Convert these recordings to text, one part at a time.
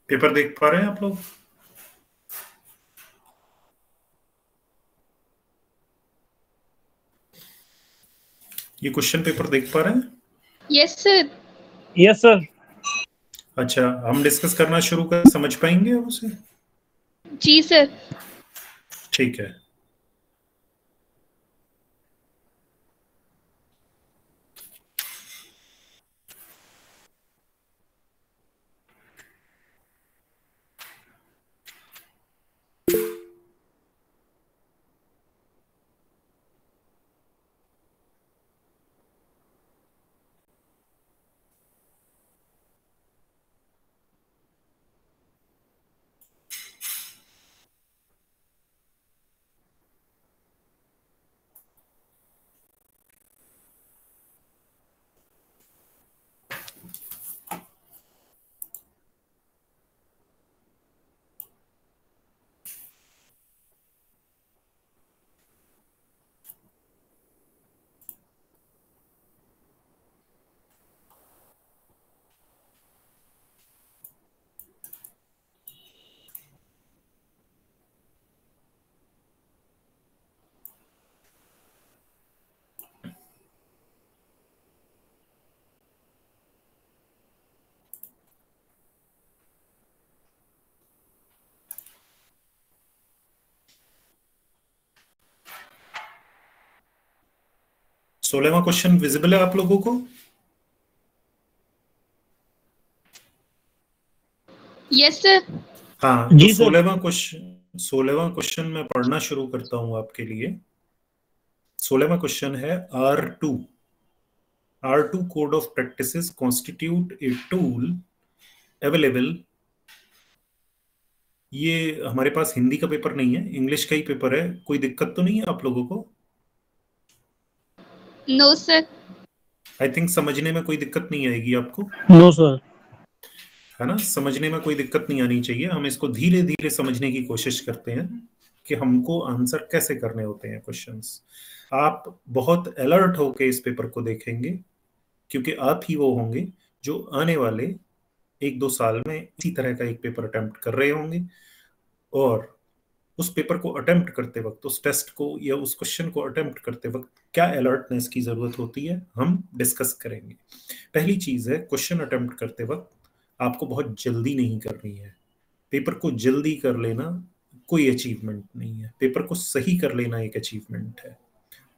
Paper देख पा रहे हैं आप लोग? ये क्वेश्चन पेपर देख पा रहे हैं? Yes sir. Yes sir. अच्छा, हम डिस्कस करना शुरू कर, समझ पाएंगे आप उसे? जी सर। ठीक है। सोलहवां क्वेश्चन विजिबल है आप लोगों को? Yes sir. हाँ, तो जी सर। 16वां क्वेश्चन मैं पढ़ना शुरू करता हूं आपके लिए। 16वां क्वेश्चन है R2 code of practices constitute a tool available। ये हमारे पास हिंदी का पेपर नहीं है, इंग्लिश का ही पेपर है। कोई दिक्कत तो नहीं है आप लोगों को? No sir. आई थिंक समझने में कोई दिक्कत नहीं आएगी आपको, नो सर। है ना? समझने में कोई दिक्कत नहीं आनी चाहिए। हम इसको धीरे धीरे समझने की कोशिश करते हैं कि हमको आंसर कैसे करने होते हैं क्वेश्चंस। आप बहुत अलर्ट होके इस पेपर को देखेंगे, क्योंकि आप ही वो होंगे जो आने वाले 1-2 साल में इसी तरह का एक पेपर अटेम्प्ट कर रहे होंगे। और उस पेपर को अटेम्प्ट करते वक्त, उस टेस्ट को या उस क्वेश्चन को अटेम्प्ट करते वक्त क्या अलर्टनेस की जरूरत होती है, हम डिस्कस करेंगे। पहली चीज है, क्वेश्चन अटेम्प्ट करते वक्त आपको बहुत जल्दी नहीं करनी है। पेपर को जल्दी कर लेना कोई अचीवमेंट नहीं है, पेपर को सही कर लेना एक अचीवमेंट है।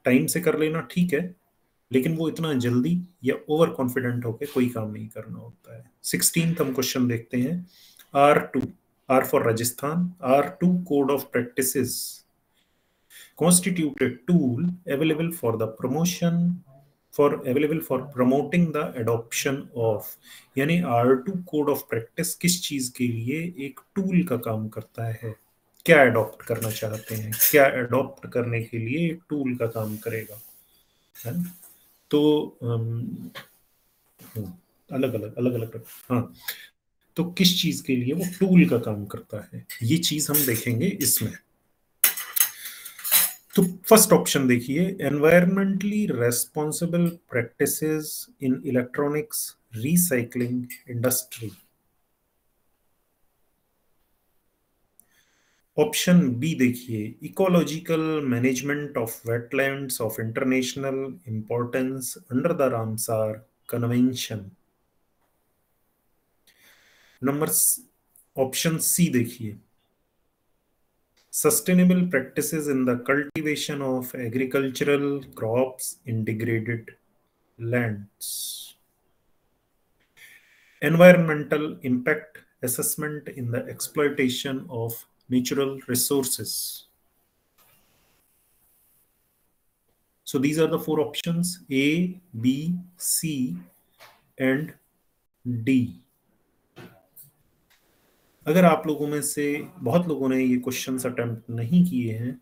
टाइम से कर लेना ठीक है, लेकिन वो इतना जल्दी या ओवर कॉन्फिडेंट होकर कोई काम नहीं करना होता है। 16th हम क्वेश्चन देखते हैं। R2, R for Rajasthan, R2 code of practices constitute a tool available for promoting the adoption of। यानी R2 code of practice किस चीज के लिए एक टूल का काम करता है? क्या अडॉप्ट करना चाहते हैं, क्या अडॉप्ट करने के लिए एक टूल का काम करेगा, है ना? तो अलग अलग, हाँ, तो किस चीज के लिए वो टूल का काम करता है, ये चीज हम देखेंगे इसमें। तो फर्स्ट ऑप्शन देखिए, environmentally responsible practices in electronics recycling industry. Option B देखिए, ecological management of wetlands of international importance under the Ramsar convention. Number option C देखिए, sustainable practices in the cultivation of agricultural crops in degraded lands। Environmental impact assessment in the exploitation of natural resources। So these are the 4 options, A, B, C and D। अगर आप लोगों में से बहुत लोगों ने ये क्वेश्चंस अटेम्प्ट नहीं किए हैं,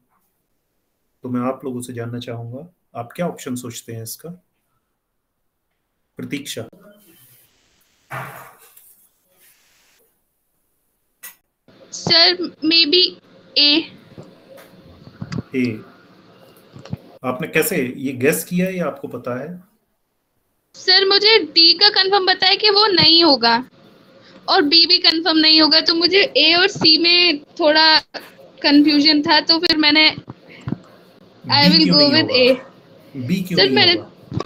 तो मैं आप लोगों से जानना चाहूंगा, आप क्या ऑप्शन सोचते हैं इसका? प्रतीक्षा। सर मे बी ए। आपने कैसे ये गेस किया या आपको पता है? सर मुझे डी का कंफर्म पता है कि वो नहीं होगा। और बी भी कंफर्म नहीं होगा, तो मुझे ए और सी में थोड़ा कंफ्यूजन था, तो फिर मैंने आई बी विल क्यों गो नहीं विद होगा? ए। बी क्यों सर नहीं मैंने होगा?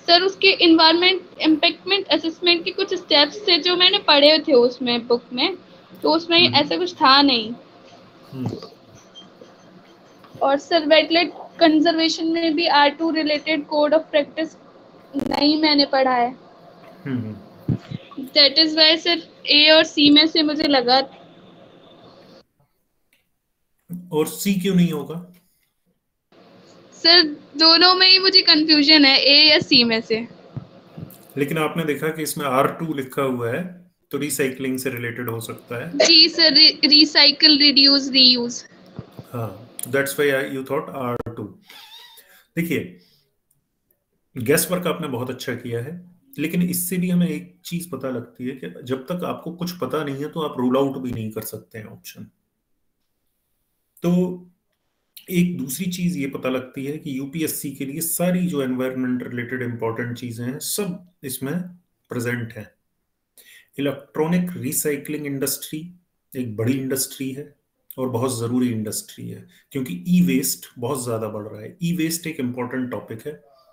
सर उसके इन्वायरमेंट इम्पैक्टमेंट असेसमेंट के कुछ स्टेप्स थे जो मैंने पढ़े थे उसमें बुक में, तो उसमें ऐसा कुछ था नहीं। और सर वेटलैंड कंजर्वेशन में भी R2 related code of practice नहीं मैंने पढ़ा है। दैट इज वाई सर ए और सी में से मुझे लगा। और सी क्यों नहीं होगा? सर दोनों में ही मुझे कंफ्यूजन है, ए या सी में से। लेकिन आपने देखा कि इसमें R2 लिखा हुआ है, तो रिसाइकलिंग से रिलेटेड हो सकता है। जी सर, रिसाइकल रिड्यूस रीयूज। हाँ, that's why you thought R2। देखिए, गैस वर्क आपने बहुत अच्छा किया है, लेकिन इससे भी हमें एक चीज पता लगती है कि जब तक आपको कुछ पता नहीं है तो आप रूल आउट भी नहीं कर सकते हैं ऑप्शन। तो एक दूसरी चीज ये पता लगती है कि यूपीएससी के लिए सारी जो एनवायरनमेंट रिलेटेड इंपॉर्टेंट चीजें हैं सब इसमें प्रेजेंट है। इलेक्ट्रॉनिक रिसाइकलिंग इंडस्ट्री एक बड़ी इंडस्ट्री है और बहुत जरूरी इंडस्ट्री है, क्योंकि ई वेस्ट बहुत ज्यादा बढ़ रहा है। ई वेस्ट एक इंपॉर्टेंट टॉपिक है,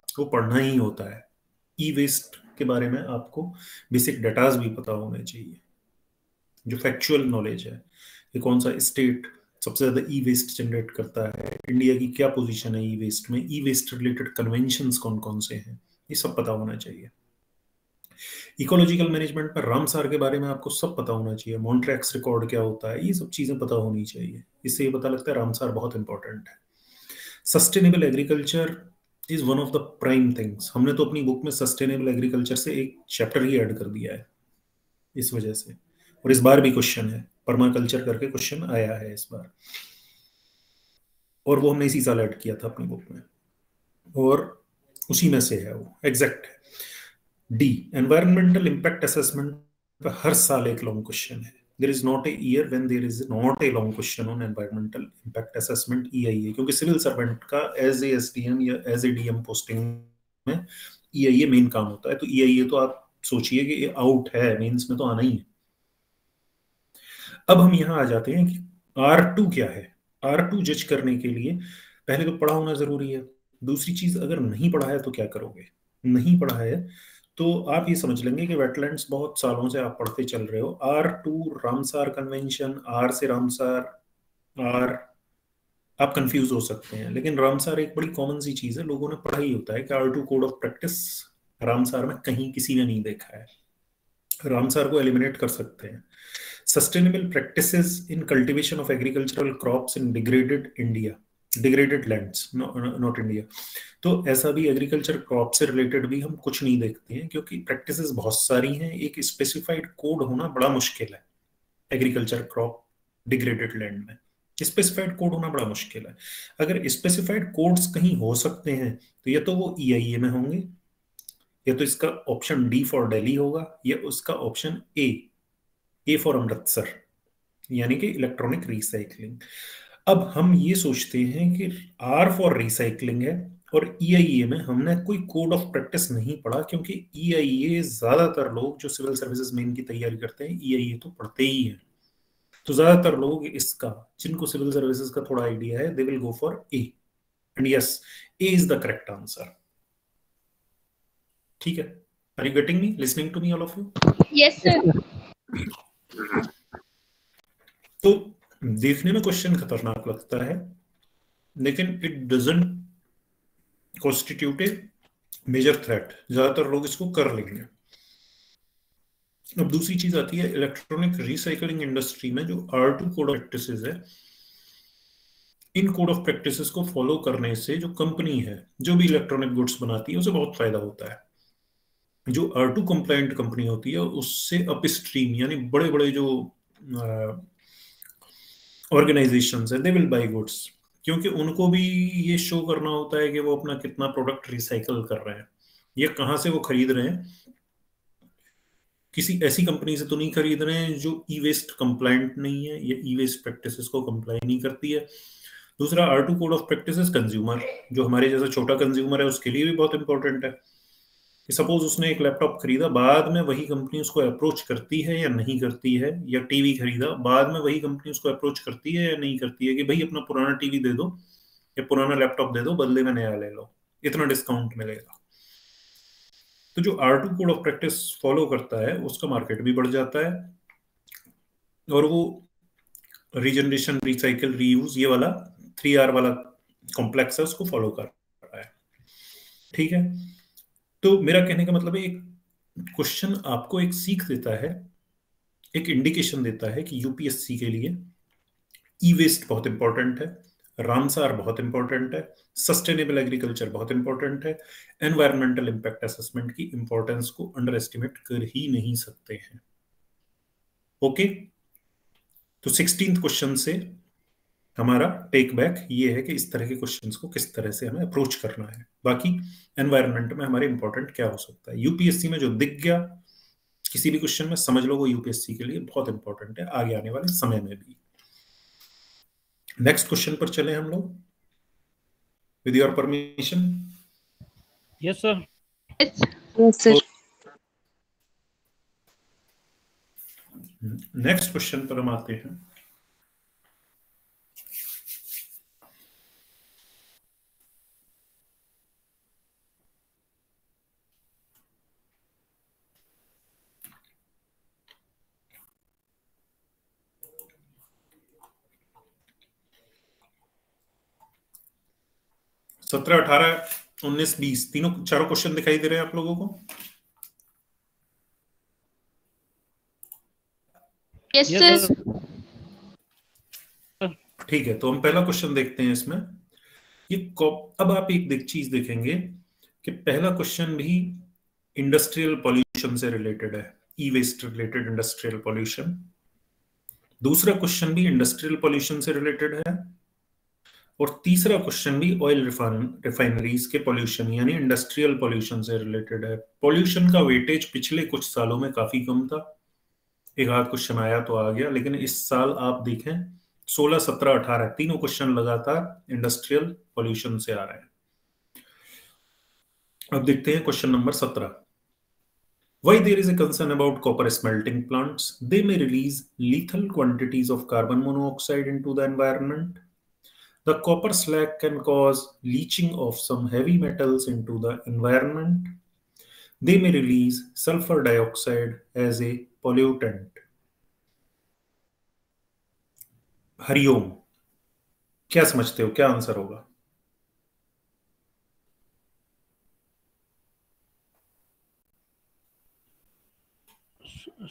वो पढ़ना ही होता है। ई वेस्ट के बारे में आपको बेसिक डेटाज भी पता होने चाहिए, जो फैक्चुअल नॉलेज है कि कौन सा स्टेट सबसे ज्यादा ई वेस्ट जनरेट करता है, इंडिया की क्या पोजीशन है ई वेस्ट में, ई वेस्ट रिलेटेड कन्वेंशंस कौन कौन से हैं, ये सब पता होना चाहिए। इकोलॉजिकल मैनेजमेंट में रामसार के बारे में आपको सब पता होना चाहिए, मॉन्ट्रैक्स रिकॉर्ड क्या होता है, ये सब चीजें पता होनी चाहिए। इससे ये पता लगता है रामसार बहुत इंपॉर्टेंट है। Sustainable agriculture is one of the prime things. हमने तो अपनी बुक में सस्टेनेबल एग्रीकल्चर से एक चैप्टर ही ऐड कर दिया है इस वजह से, और इस बार भी क्वेश्चन है, परमाकल्चर करके क्वेश्चन आया है इस बार, और वो हमने इसी साल ऐड किया था अपनी बुक में, और उसी में से है वो एग्जैक्ट है। डी, एनवायरमेंटल इम्पैक्ट असेसमेंट पे हर साल एक लॉन्ग क्वेश्चन है। There is not a year when there is not a long question on environmental impact assessment EIA, क्योंकि सिविल सर्वेंट का एज ए एसडीएम या एज ए डीएम पोस्टिंग में EIA main काम होता है। तो ईआईए तो आप सोचिए कि ये आउट है, मेंस में तो आना ही है। अब हम यहाँ आ जाते हैं कि R2 क्या है। R2 जज करने के लिए पहले तो पढ़ा होना जरूरी है। दूसरी चीज, अगर नहीं पढ़ा है तो क्या करोगे? नहीं पढ़ा है तो आप ये समझ लेंगे कि वेटलैंड्स बहुत सालों से आप पढ़ते चल रहे हो। R2 रामसार कन्वेंशन, आर से रामसार, आर, आप कंफ्यूज हो सकते हैं, लेकिन रामसार एक बड़ी कॉमन सी चीज है, लोगों ने पढ़ा ही होता है कि R2 code of practice Ramsar में कहीं किसी ने नहीं देखा है। रामसार को एलिमिनेट कर सकते हैं। Sustainable practices in cultivation of agricultural crops in degraded India, degraded lands, not India. तो ऐसा भी एग्रीकल्चर क्रॉप से रिलेटेड भी हम कुछ नहीं देखते हैं, क्योंकि प्रैक्टिसेस बहुत सारी हैं, एक स्पेसिफाइड कोड होना बड़ा मुश्किल है। एग्रीकल्चर क्रॉप डिग्रेडेड लैंड में स्पेसिफाइड कोड होना बड़ा मुश्किल है। अगर स्पेसिफाइड कोड्स कहीं हो सकते हैं तो या तो वो ईआईए में होंगे, या तो इसका ऑप्शन डी फॉर दिल्ली होगा, या उसका ऑप्शन ए फॉर अमृतसर, यानी कि इलेक्ट्रॉनिक रिसाइकलिंग। अब हम ये सोचते हैं कि आर फॉर रिसाइकलिंग है, और ईआईए में हमने कोई कोड ऑफ प्रैक्टिस नहीं पढ़ा, क्योंकि ईआईए ज्यादातर लोग जो सिविल सर्विसेज मेन की तैयारी करते हैं ईआईए तो पढ़ते ही हैं। तो ज्यादातर लोग इसका, जिनको सिविल सर्विसेज का थोड़ा आइडिया है, they will go for a, and yes, a is the correct answer. ठीक है? Are you getting me, listening to me all of you? Yes sir. तो देखने में क्वेश्चन खतरनाक लगता है, लेकिन it doesn't constitute a major threat. ज्यादातर लोग इसको कर लेंगे। अब दूसरी चीज आती है इलेक्ट्रॉनिक रिसाइकलिंग इंडस्ट्री में जो R2 कोड ऑफ प्रैक्टिसेस है। इन कोड ऑफ प्रैक्टिसेस को फॉलो करने से जो कंपनी है जो भी इलेक्ट्रॉनिक गुड्स बनाती है उसे बहुत फायदा होता है। जो R2 कंप्लायंट कंपनी होती है उससे अपस्ट्रीम, यानी बड़े बड़े जो ऑर्गेनाइजेशंस है, दे विल बाय गुड्स, क्योंकि उनको भी ये शो करना होता है कि वो अपना कितना प्रोडक्ट रिसाइकल कर रहे हैं, ये कहाँ से वो खरीद रहे हैं। किसी ऐसी कंपनी से तो नहीं खरीद रहे हैं जो ई वेस्ट कंप्लायंट नहीं है या ई वेस्ट प्रैक्टिसेस को कंप्लाई नहीं करती है। दूसरा, R2 code of practices consumer, जो हमारे जैसा छोटा कंज्यूमर है उसके लिए भी बहुत इंपॉर्टेंट है। सपोज उसने एक लैपटॉप खरीदा, बाद में वही कंपनी उसको अप्रोच करती है या नहीं करती है, या टीवी खरीदा, बाद में वही कंपनी उसको अप्रोच करती है या नहीं करती है कि भाई अपना पुराना टीवी दे दो या पुराना लैपटॉप दे दो, बदले में नया ले लो, इतना डिस्काउंट मिलेगा। तो जो R2 code of practice follow करता है उसका मार्केट भी बढ़ जाता है, और वो रीजनरेशन, रिसाइकल, रीयूज, ये वाला 3R वाला कॉम्प्लेक्स है उसको फॉलो कर रहा है। ठीक है, तो मेरा कहने का मतलब है एक क्वेश्चन आपको एक सीख देता है, एक इंडिकेशन देता है कि यूपीएससी के लिए ई वेस्ट बहुत इंपॉर्टेंट है, रामसार बहुत इंपॉर्टेंट है, सस्टेनेबल एग्रीकल्चर बहुत इंपॉर्टेंट है, एनवायरमेंटल इंपैक्ट असेसमेंट की इंपॉर्टेंस को अंडर एस्टिमेट कर ही नहीं सकते हैं। ओके, तो 16th क्वेश्चन से हमारा टेक बैक ये है कि इस तरह के क्वेश्चंस को किस तरह से हमें अप्रोच करना है। बाकी एनवायरनमेंट में हमारे इंपॉर्टेंट क्या हो सकता है, यूपीएससी में जो दिख गया किसी भी क्वेश्चन में, समझ लो वो यूपीएससी के लिए बहुत इंपॉर्टेंट है आगे आने वाले समय में भी। नेक्स्ट क्वेश्चन पर चले हम लोग, with your permission. Yes sir. Yes sir. Next question पर हम आते हैं। सत्रह, 18, 19, 20 तीनों चारों क्वेश्चन दिखाई दे रहे हैं आप लोगों को? Yes sir. ठीक है, तो हम पहला क्वेश्चन देखते हैं इसमें। ये अब आप एक चीज देखेंगे कि पहला क्वेश्चन भी इंडस्ट्रियल पॉल्यूशन से रिलेटेड है, ई वेस्ट रिलेटेड इंडस्ट्रियल पॉल्यूशन। दूसरा क्वेश्चन भी इंडस्ट्रियल पॉल्यूशन से रिलेटेड है, और तीसरा क्वेश्चन भी ऑयल रिफाइनरीज के पॉल्यूशन यानी इंडस्ट्रियल पॉल्यूशन से रिलेटेड है। पॉल्यूशन का वेटेज पिछले कुछ सालों में काफी कम था, एक आध क्वेश्चन आया तो आ गया, लेकिन इस साल आप देखें 16, 17, 18 तीनों क्वेश्चन लगातार इंडस्ट्रियल पॉल्यूशन से आ रहे हैं। अब देखते हैं question number 17। Why there is a concern about copper smelting plants? They may release lethal quantities of carbon monoxide into the environment. The copper slag can cause leaching of some heavy metals into the environment. They may release sulfur dioxide as a pollutant. Hariom, क्या समझते हो, क्या answer होगा?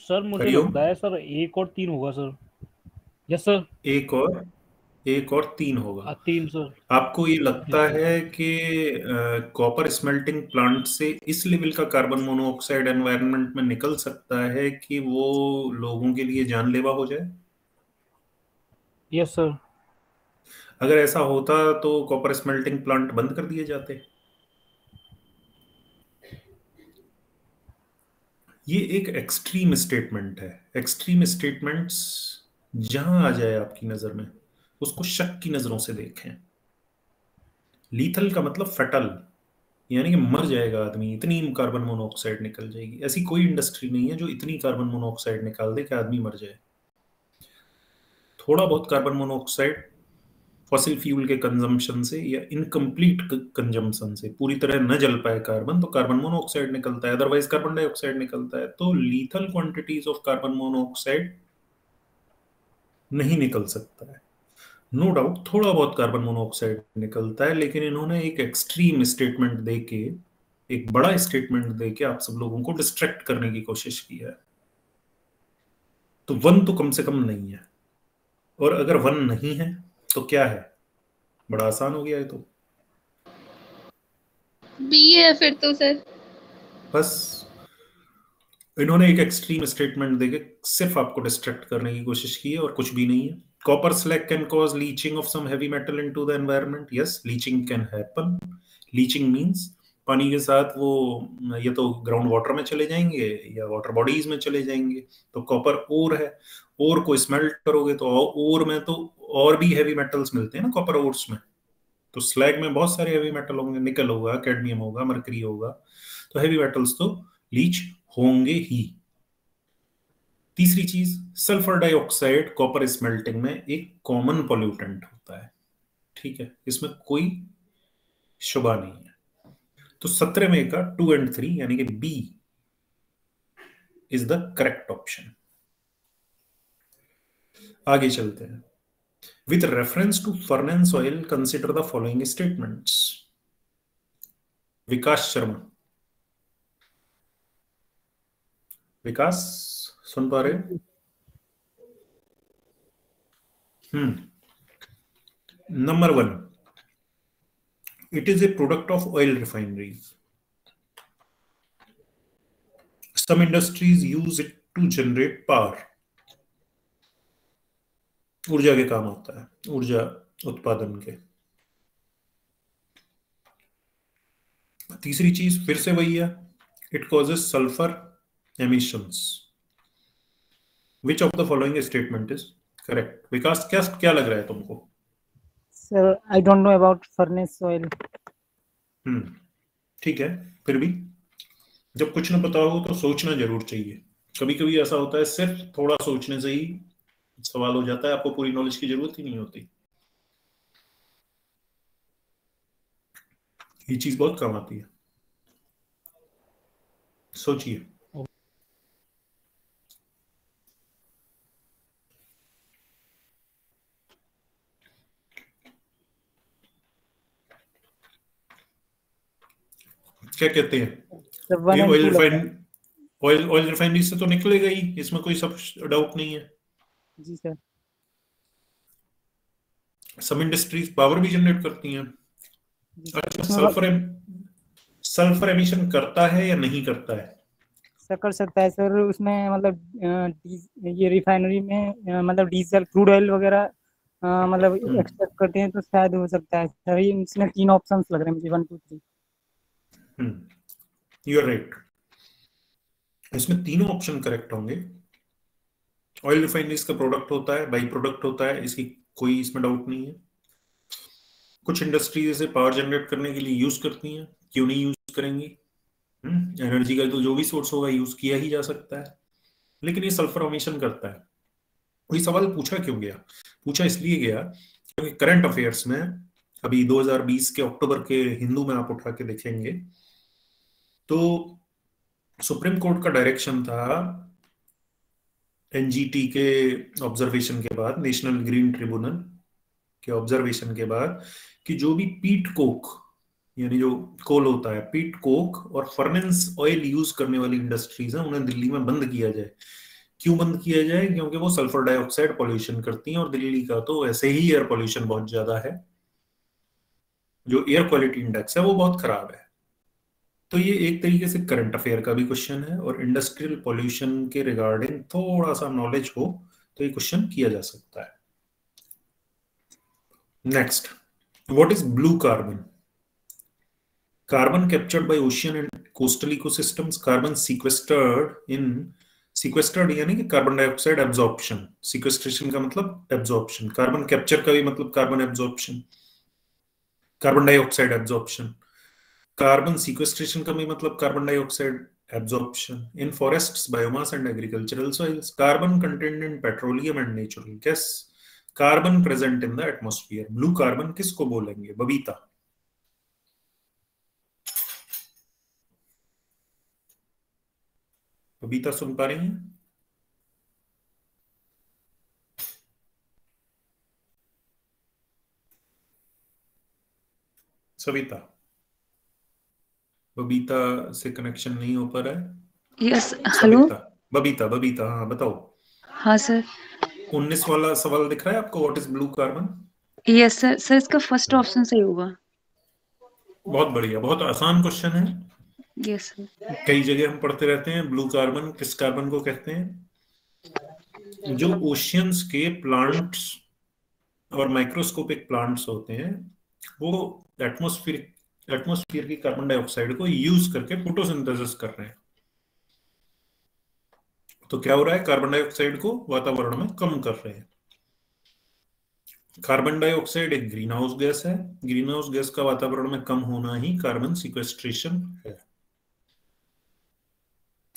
Sir मुझे लगता है sir 1 और 3 होगा सर। Yes sir. 1 और 3 होगा। 3 सर। आपको ये लगता है कि कॉपर स्मेल्टिंग प्लांट से इस लेवल का कार्बन मोनोऑक्साइड एनवायरनमेंट में निकल सकता है कि वो लोगों के लिए जानलेवा हो जाए? Yes sir. अगर ऐसा होता तो कॉपर स्मेल्टिंग प्लांट बंद कर दिए जाते। ये एक एक्सट्रीम स्टेटमेंट है। एक्सट्रीम स्टेटमेंट्स जहां आ जाए आपकी नजर में उसको शक की नजरों से देखें। लीथल का मतलब फैटल, यानी कि मर जाएगा आदमी, इतनी कार्बन मोनोऑक्साइड निकल जाएगी। ऐसी कोई इंडस्ट्री नहीं है जो इतनी कार्बन मोनोऑक्साइड निकाल दे कि आदमी मर जाए। थोड़ा बहुत कार्बन मोनोऑक्साइड फॉसिल फ्यूल के कंजम्पशन से या इनकम्प्लीट कंजम्पशन से, पूरी तरह न जल पाए कार्बन तो कार्बन मोनोऑक्साइड निकलता है, अदरवाइज कार्बन डाइऑक्साइड निकलता है। तो lethal quantities of carbon monoxide नहीं निकल सकता है। नो डाउट थोड़ा बहुत कार्बन मोनोऑक्साइड निकलता है, लेकिन इन्होंने एक एक्सट्रीम स्टेटमेंट देके, एक बड़ा स्टेटमेंट देके आप सब लोगों को डिस्ट्रैक्ट करने की कोशिश की है। तो 1 तो कम से कम नहीं है, और अगर 1 नहीं है तो क्या है? बड़ा आसान हो गया है। तो बी है फिर तो सर। बस इन्होंने एक एक्सट्रीम स्टेटमेंट देके सिर्फ आपको डिस्ट्रैक्ट करने की कोशिश की है और कुछ भी नहीं है। Copper slag can cause leaching of some heavy metal into the environment. Yes, leaching can happen. Leaching means पानी के साथ वो या तो ग्राउंड वाटर में चले जाएंगे या वाटर बॉडीज में चले जाएंगे। तो कॉपर ओर है, ओर को स्मेल्ट करोगे तो ओर में तो और भी हैवी मेटल्स मिलते हैं ना कॉपर ओर्स में। तो स्लैग में बहुत सारे हैवी मेटल होंगे, निकल होगा, कैडमियम होगा, मरकरी होगा। तो हैवी मेटल्स तो लीच होंगे ही। तीसरी चीज, सल्फर डाइऑक्साइड कॉपर स्मेल्टिंग में एक कॉमन पॉल्यूटेंट होता है, ठीक है, इसमें कोई शुबा नहीं है। तो 17 में का 2 और 3 यानी कि B is the correct option. आगे चलते हैं। With reference to furnace oil consider the following statements. Vikas Sharma, Vikas सुन पा रहे? Number 1, it is a product of oil refineries. Some industries use it to generate power. ऊर्जा के काम आता है, ऊर्जा उत्पादन के। तीसरी चीज फिर से वही है, it causes sulfur emissions. Which of the following statement is correct? विकास क्या लग रहा है तुमको? Sir, I don't know about furnace oil. ठीक है, फिर भी जब कुछ ना पता हो तो सोचना जरूर चाहिए। कभी कभी ऐसा होता है सिर्फ थोड़ा सोचने से ही सवाल हो जाता है, आपको पूरी नॉलेज की जरूरत ही नहीं होती। ये चीज बहुत काम आती है, सोचिए। क्या कहते हैं? ऑयल रिफाइनरी से तो निकलेगा ही, इसमें कोई सब डाउट नहीं है। जी सर। सब इंडस्ट्रीज पावर भी जनरेट करती हैं। अच्छा, सल्फर एमिशन करता है या नहीं करता है? सर कर सकता है सर, उसमें मतलब ये रिफाइनरी में मतलब डीजल क्रूड ऑयल वगैरह मतलब एक्सट्रैक्ट करते हैं, तो शायद हो सकता है सर। ये इसमें 3 ऑप्शंस लग रहे हैं मुझे, 1 2 3। यू आर राइट, इसमें तीनों ऑप्शन करेक्ट होंगे। ऑयल रिफाइनरीज का प्रोडक्ट होता है, बाई प्रोडक्ट होता है, इसकी कोई इसमें डाउट नहीं है। कुछ इंडस्ट्रीज इसे पावर जनरेट करने के लिए यूज करती हैं, क्यों नहीं यूज करेंगी? एनर्जी का तो जो भी सोर्स होगा यूज किया ही जा सकता है, लेकिन ये सल्फर एमिशन करता है। कोई सवाल पूछा क्यों गया? पूछा इसलिए गया क्योंकि करंट अफेयर्स में अभी 2020 के अक्टूबर के हिंदू में आप उठा के देखेंगे तो सुप्रीम कोर्ट का डायरेक्शन था एनजीटी के ऑब्जर्वेशन के बाद, नेशनल ग्रीन ट्रिब्यूनल के ऑब्जर्वेशन के बाद, कि जो भी पीट कोक यानी जो कोल होता है, पीट कोक और फर्नेस ऑयल यूज करने वाली इंडस्ट्रीज हैं, उन्हें दिल्ली में बंद किया जाए। क्यों बंद किया जाए? क्योंकि वो सल्फर डाइऑक्साइड पॉल्यूशन करती हैं और दिल्ली का तो वैसे ही एयर पॉल्यूशन बहुत ज्यादा है, जो एयर क्वालिटी इंडेक्स है वो बहुत खराब है। तो ये एक तरीके से करंट अफेयर का भी क्वेश्चन है, और इंडस्ट्रियल पॉल्यूशन के रिगार्डिंग थोड़ा सा नॉलेज हो तो ये क्वेश्चन किया जा सकता है। Next, what is blue carbon? Carbon captured by ocean and coastal ecosystems, carbon sequestered यानी कि कार्बन डाइऑक्साइड एब्जॉर्प्शन। सीक्वेस्ट्रेशन का मतलब एब्जॉर्प्शन, कार्बन कैप्चर का भी मतलब carbon absorption, carbon dioxide absorption. Carbon sequestration का भी मतलब carbon dioxide absorption in forests, biomass and agricultural soils. Carbon content in petroleum and natural gas, carbon present in the atmosphere. Blue carbon किसको बोलेंगे? बबीता। बबीता सुन पा रही हैं? सविता, बबीता से कनेक्शन नहीं हो पा रहा है। यस, हेलो बबीता, बबीता, हाँ बताओ। हाँ सर, 19 वाला सवाल दिख रहा है आपको, what is blue carbon? Yes sir. Sir इसका फर्स्ट ऑप्शन सही होगा। बहुत बढ़िया, बहुत आसान क्वेश्चन है। Yes sir. कई जगह हम पढ़ते रहते हैं ब्लू कार्बन किस कार्बन को कहते हैं? जो ओशियंस के प्लांट्स और माइक्रोस्कोपिक प्लांट्स होते हैं वो एटमॉस्फेयर की कार्बन डाइऑक्साइड को यूज करके फोटोसिंथेसिस कर रहे हैं। तो क्या हो रहा है? कार्बन डाइऑक्साइड को वातावरण में कम कर रहे हैं। कार्बन डाइऑक्साइड एक ग्रीन हाउस गैस है, ग्रीन हाउस गैस का वातावरण में कम होना ही कार्बन सीक्वेस्ट्रेशन है।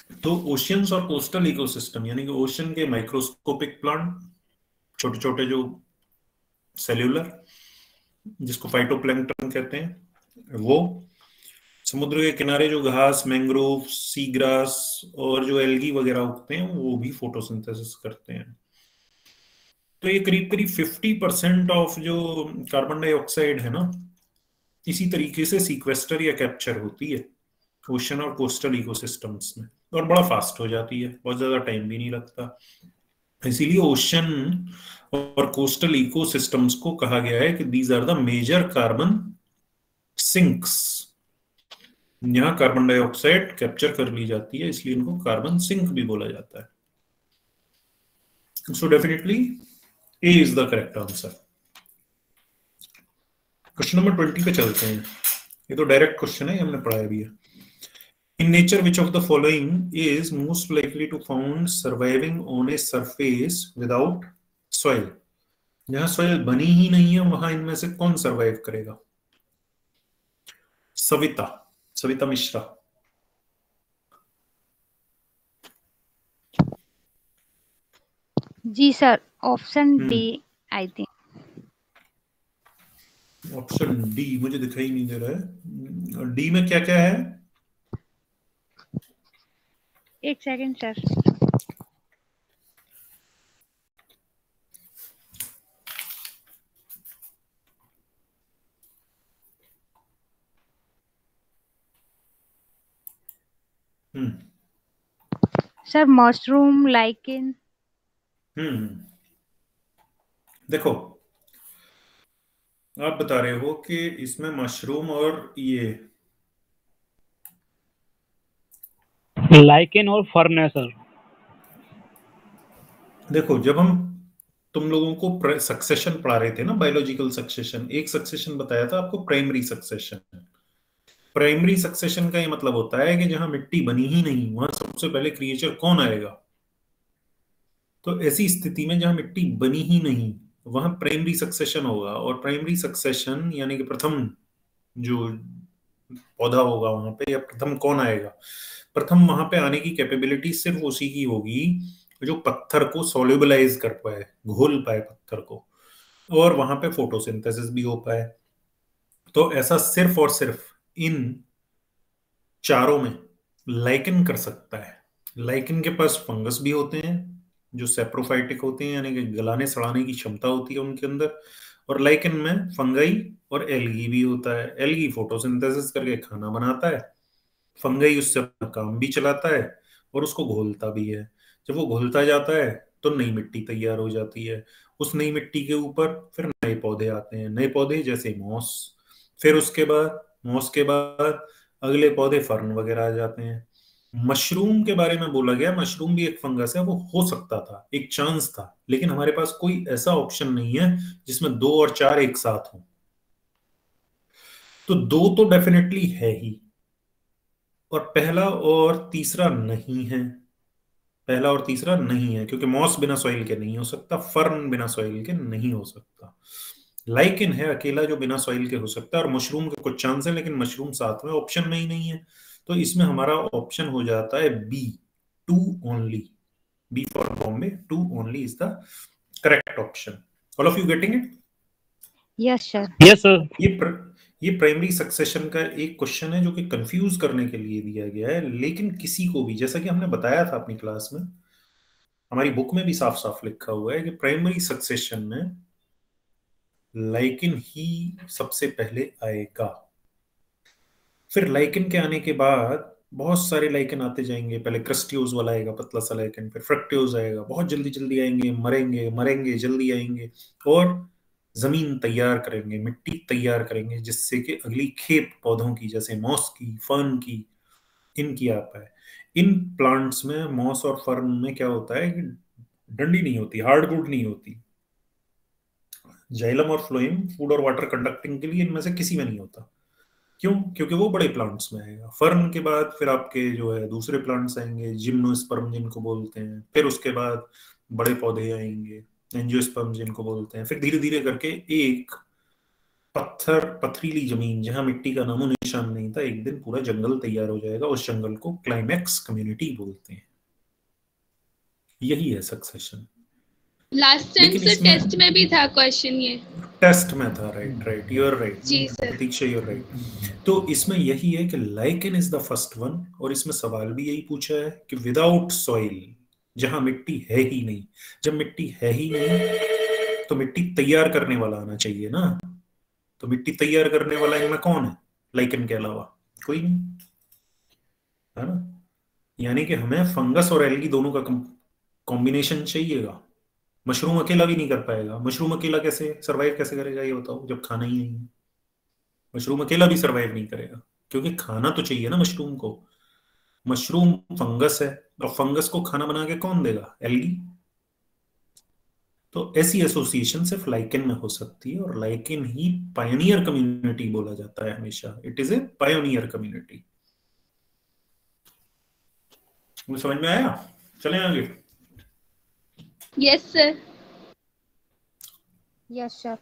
तो ओशियंस और कोस्टल इकोसिस्टम यानी कि ओशन के माइक्रोस्कोपिक प्लांट, छोटे छोटे जो सेल्यूलर, जिसको फाइटोप्लैंक्टन कहते हैं, वो समुद्र के किनारे जो घास, मैंग्रोव, सी ग्रास और जो एल्गी वगैरह उगते हैं वो भी फोटोसिंथेसिस करते हैं। तो ये करीब करीब 50% ऑफ जो कार्बन डाइऑक्साइड है ना, इसी तरीके से सीक्वेस्टर या कैप्चर होती है ओशन और कोस्टल इकोसिस्टम्स में, और बड़ा फास्ट हो जाती है, बहुत ज्यादा टाइम भी नहीं लगता। इसीलिए ओशन और कोस्टल इकोसिस्टम्स को कहा गया है कि these are the major carbon sinks. यहाँ कार्बन डाइऑक्साइड कैप्चर कर ली जाती है, इसलिए इनको कार्बन सिंक भी बोला जाता है। So definitely A is the correct answer. Question number 20 पे चलते हैं। ये तो डायरेक्ट क्वेश्चन है, ये हमने पढ़ाया भी है। In nature, which of the following is most likely to found surviving on a surface without soil? जहां soil बनी ही नहीं है वहां इनमें से कौन सर्वाइव करेगा? सविता मिश्रा। जी sir, option D I think. Option D मुझे दिखाई नहीं दे रहा है। डी में क्या क्या है? एक second sir. Sir mushroom, lichen. देखो, आप बता रहे हो कि इसमें मशरूम और ये लाइकेन और फर्न है सर। देखो, जब हम तुम लोगों को सक्सेशन पढ़ा रहे थे ना, बायोलॉजिकल सक्सेशन, एक सक्सेशन बताया था आपको, प्राइमरी सक्सेशन। प्राइमरी सक्सेशन का ये मतलब होता है कि जहां मिट्टी बनी ही नहीं वहां सबसे पहले क्रिएचर कौन आएगा। तो ऐसी स्थिति में जहां मिट्टी बनी ही नहीं वहां प्राइमरी सक्सेशन होगा, और प्राइमरी सक्सेशन यानी कि प्रथम जो पौधा होगा वहां पे, या प्रथम कौन आएगा, प्रथम वहां पे आने की कैपेबिलिटी सिर्फ उसी की होगी जो पत्थर को सोल्यूबलाइज कर पाए, घोल पाए पत्थर को, और वहां पे फोटोसिंथेसिस भी हो पाए। तो ऐसा सिर्फ और सिर्फ इन चारों में लाइकेन कर सकता है। लाइकेन के पास फंगस भी होते हैं जो सेप्रोफाइटिक होते हैं, यानी कि गलाने सड़ाने की क्षमता होती है उनके अंदर, और लाइकेन में फंगाई और एल्गी भी होता है। एल्गी फोटोसिंथेसिस करके खाना बनाता है, फंगाई उससे अपना काम भी चलाता है और उसको घोलता भी है। जब वो घुलता जाता है तो नई मिट्टी तैयार हो जाती है। उस नई मिट्टी के ऊपर फिर नए पौधे आते हैं, नए पौधे जैसे मॉस, फिर उसके बाद मॉस के बाद अगले पौधे फर्न वगैरह आ जाते हैं। मशरूम के बारे में बोला गया, मशरूम भी एक फंगस है, वो हो सकता था, एक चांस था, लेकिन हमारे पास कोई ऐसा ऑप्शन नहीं है जिसमें 2 और 4 एक साथ हो। तो 2 तो डेफिनेटली है ही, और पहला और तीसरा नहीं है। पहला और तीसरा नहीं है क्योंकि मॉस बिना सॉइल के नहीं हो सकता, फर्न बिना सॉइल के नहीं हो सकता। लाइकेन है अकेला जो बिना सॉइल के हो सकता है, और मशरूम के कुछ चांस है, लेकिन मशरूम साथ में ऑप्शन में ही नहीं है। तो इसमें हमारा ऑप्शन हो जाता है B, 2 only. B for Bombay, 2 only is the correct option. All of you getting it? Yes sir. Yes sir. ये प्राइमरी सक्सेशन का एक क्वेश्चन है जो कि कंफ्यूज करने के लिए दिया गया है, लेकिन किसी को भी, जैसा कि हमने बताया था अपनी क्लास में, हमारी बुक में भी साफ साफ लिखा हुआ है कि प्राइमरी सक्सेशन में लाइकेन ही सबसे पहले आएगा। फिर लाइकेन के आने के बाद बहुत सारे लाइकेन आते जाएंगे। पहले क्रस्टियोज वाला आएगा, पतला सा लाइकेन, फिर फ्रक्टियोज आएगा, बहुत जल्दी जल्दी आएंगे, मरेंगे जल्दी आएंगे, और जमीन तैयार करेंगे, मिट्टी तैयार करेंगे, जिससे कि अगली खेप पौधों की, जैसे मॉस की, फर्न की, इनकी आ पाए। इन प्लांट्स में, मॉस और फर्न में क्या होता है कि डंडी नहीं होती, हार्डवुड नहीं होती। जाइलम और फ्लोएम फूड और वाटर कंडक्टिंग के लिए इनमें से किसी में नहीं होता। क्यों? क्योंकि वो बड़े प्लांट्स में आएगा। फर्न के बाद फिर आपके जो है दूसरे प्लांट्स आएंगे, जिम्नोस्पर्म जिनको बोलते हैं, फिर उसके बाद बड़े पौधे आएंगे, एंजियोस्पर्म जिनको बोलते हैं, फिर धीरे धीरे करके एक पथरीली जमीन जहां मिट्टी का नामो निशान नहीं था, एक दिन पूरा जंगल तैयार हो जाएगा। उस जंगल को क्लाइमैक्स कम्युनिटी बोलते हैं। यही है सक्सेशन। लास्ट टाइम से टेस्ट में भी था क्वेश्चन, ये टेस्ट में था। राइट, यू आर राइट जी sir. Pratiksha, you are right. तो इसमें यही है कि lichen is the first one, और इसमें सवाल भी यही पूछा है कि विदाउट सॉइल, जहां मिट्टी है ही नहीं। जब मिट्टी है ही नहीं तो मिट्टी तैयार करने वाला आना चाहिए ना। तो मिट्टी तैयार करने वाला इनमें कौन है लाइकेन के अलावा? कोई नहीं, है ना। यानी कि हमें फंगस और एल्गी दोनों का कॉम्बिनेशन चाहिएगा। मशरूम अकेला भी नहीं कर पाएगा। मशरूम अकेला कैसे सरवाइव कैसे करेगा ये बताओ, जब खाना ही नहीं है। मशरूम अकेला भी सरवाइव नहीं करेगा, क्योंकि खाना तो चाहिए ना मशरूम को। मशरूम फंगस है, और फंगस को खाना बना के कौन देगा? एल्गी। तो ऐसी एसोसिएशन सिर्फ लाइकेन में हो सकती है, और लाइकेन ही पायनियर कम्युनिटी बोला जाता है हमेशा। It is a Pioneer community. समझ में आया? चलें आगे। Yes sir. Yes sir.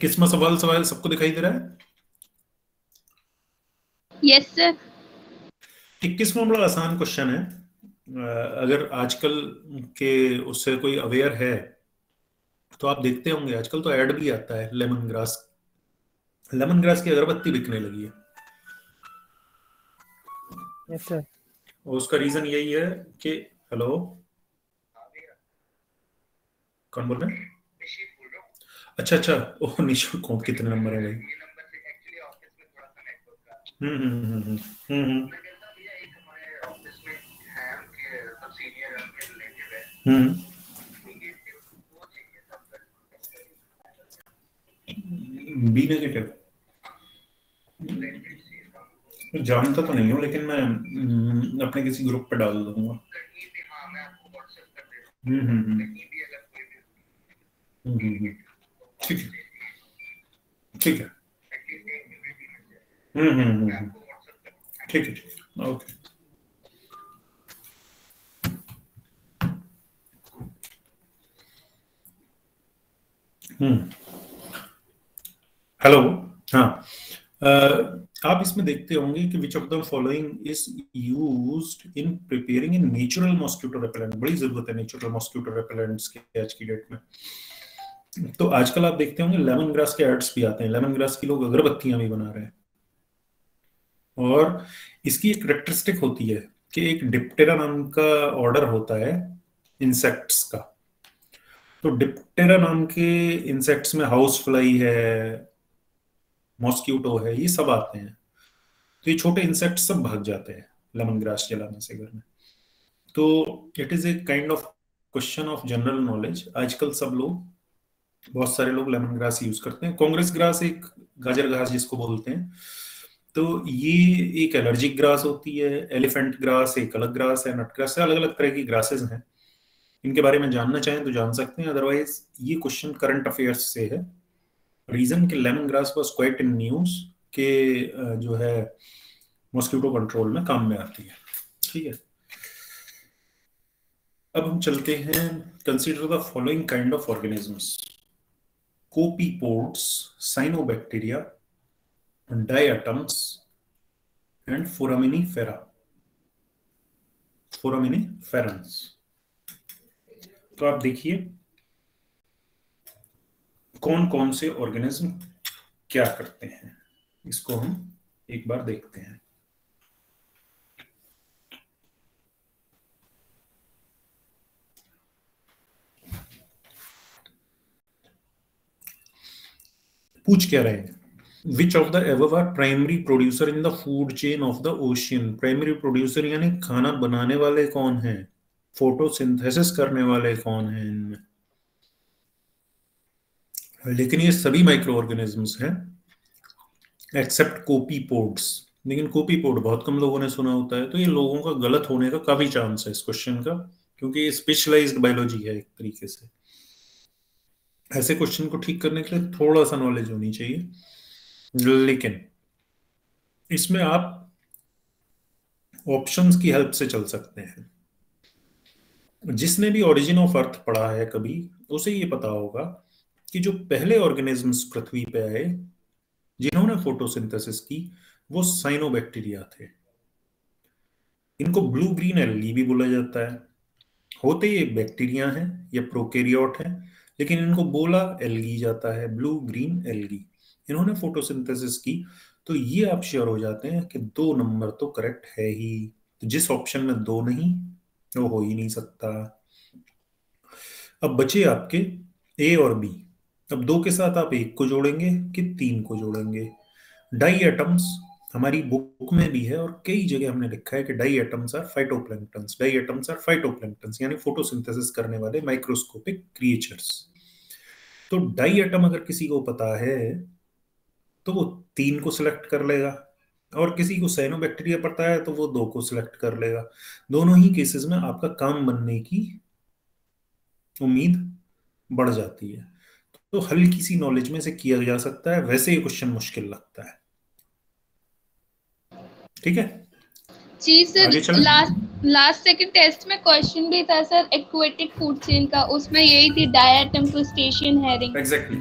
किस्म सवाल सबको दिखाई दे रहा है? Yes sir. 21वां बड़ा आसान क्वेश्चन है। अगर आजकल के उससे कोई अवेयर है तो आप देखते होंगे, आजकल तो ऐड भी आता है लेमन ग्रास की अगरबत्ती बिकने लगी है। Yes sir. और उसका रीजन यही है कि हेलो, कौन बोल रहे हैं? अच्छा, ओह निशु, कौन कितने नंबर है भाई? बी नेगेटिव जानता तो नहीं हूँ, लेकिन मैं अपने किसी ग्रुप पे डाल दूंगा। ठीक है। ठीक है, ओके। हेलो, हाँ, आप इसमें देखते होंगे कि which of the following is used in preparing in natural mosquito repellent. बड़ी जरूरत है नेचुरल मॉस्किटो रेपेलेंट्स की आज की डेट में। तो आजकल आप देखते होंगे लेमन ग्रास के एड्स भी आते हैं। लेमन ग्रास की लोग अगरबत्तियां भी बना रहे हैं। और इसकी एक कैरेक्टरिस्टिक होती है कि एक डिप्टेरा नाम का ऑर्डर होता है इंसेक्ट्स का। तो डिप्टेरा नाम के इंसेक्ट्स में हाउस फ्लाई है, मॉस्किटो है, ये सब आते हैं। तो ये छोटे इंसेक्ट सब भाग जाते हैं लेमन ग्रास जलाने से घर में। तो it is a kind of question of general knowledge. आजकल सब लोग, बहुत सारे लोग लेमन ग्रास यूज करते हैं। कांग्रेस ग्रास एक गाजर घास जिसको बोलते हैं, तो ये एक एलर्जिक ग्रास होती है। एलिफेंट ग्रास एक अलग ग्रास है। नट ग्रास से अलग अलग तरह की ग्रासेस हैं। इनके बारे में जानना चाहें तो जान सकते हैं, अदरवाइज ये क्वेश्चन करंट अफेयर्स से है। रीजन कि lemon grass was quite in news के जो है मॉस्किटो कंट्रोल में काम में आती है। ठीक है, अब हम चलते हैं। Consider the following kind of organisms: copepods, cyanobacteria, diatoms and foraminifera, foraminiferans. तो आप देखिए कौन कौन से ऑर्गेनिज्म क्या करते हैं, इसको हम एक बार देखते हैं। पूछ क्या रहे हैं? Which of the above are primary producer in the food chain of the ocean? Primary producer यानी खाना बनाने वाले कौन हैं, फोटोसिंथेसिस करने वाले कौन हैं इनमें? लेकिन ये सभी माइक्रो ऑर्गेनिजम्स हैं एक्सेप्ट कोपीपोड्स। लेकिन कोपीपोड बहुत कम लोगों ने सुना होता है, तो ये लोगों का गलत होने का काफी चांस है इस क्वेश्चन का, क्योंकि ये स्पेशलाइज्ड बायोलॉजी है एक तरीके से। ऐसे क्वेश्चन को ठीक करने के लिए थोड़ा सा नॉलेज होनी चाहिए, लेकिन इसमें आप ऑप्शंस की हेल्प से चल सकते हैं। जिसने भी ओरिजिन ऑफ अर्थ पढ़ा है कभी, उसे ये पता होगा कि जो पहले ऑर्गेनिजम्स पृथ्वी पे आए जिन्होंने फोटोसिंथेसिस की, वो साइनोबैक्टीरिया थे। इनको ब्लू ग्रीन एल्गी भी बोला जाता है। होते ये बैक्टीरिया हैं या प्रोकैरियोट हैं, लेकिन इनको बोला एल्गी जाता है, ब्लू ग्रीन एल्गी। इन्होंने फोटोसिंथेसिस की, तो ये आप श्योर हो जाते हैं कि 2 नंबर तो करेक्ट है ही। तो जिस ऑप्शन में 2 नहीं, वो हो ही नहीं सकता। अब बचे आपके ए और बी। अब 2 के साथ आप 1 को जोड़ेंगे कि 3 को जोड़ेंगे। डाई एटम्स हमारी बुक में भी है और कई जगह हमने लिखा है कि diatoms are phytoplanktons. Diatoms are phytoplanktons यानी फोटोसिंथेसिस करने वाले माइक्रोस्कोपिक क्रिएचर्स। तो डाई एटम अगर किसी को पता है तो वो 3 को सिलेक्ट कर लेगा, और किसी को साइनोबैक्टीरिया पता है तो वो 2 को सिलेक्ट कर लेगा। दोनों ही केसेस में आपका काम बनने की उम्मीद बढ़ जाती है। तो हल्की सी नॉलेज में से किया जा सकता है। वैसे ये क्वेश्चन मुश्किल लगता है। ठीक है जी आगे सर, चलें? लास्ट सेकंड टेस्ट में क्वेश्चन भी था सर एक्वेटिक फूड चेन का, उसमें यही थी diatom crustacean herring. Exactly.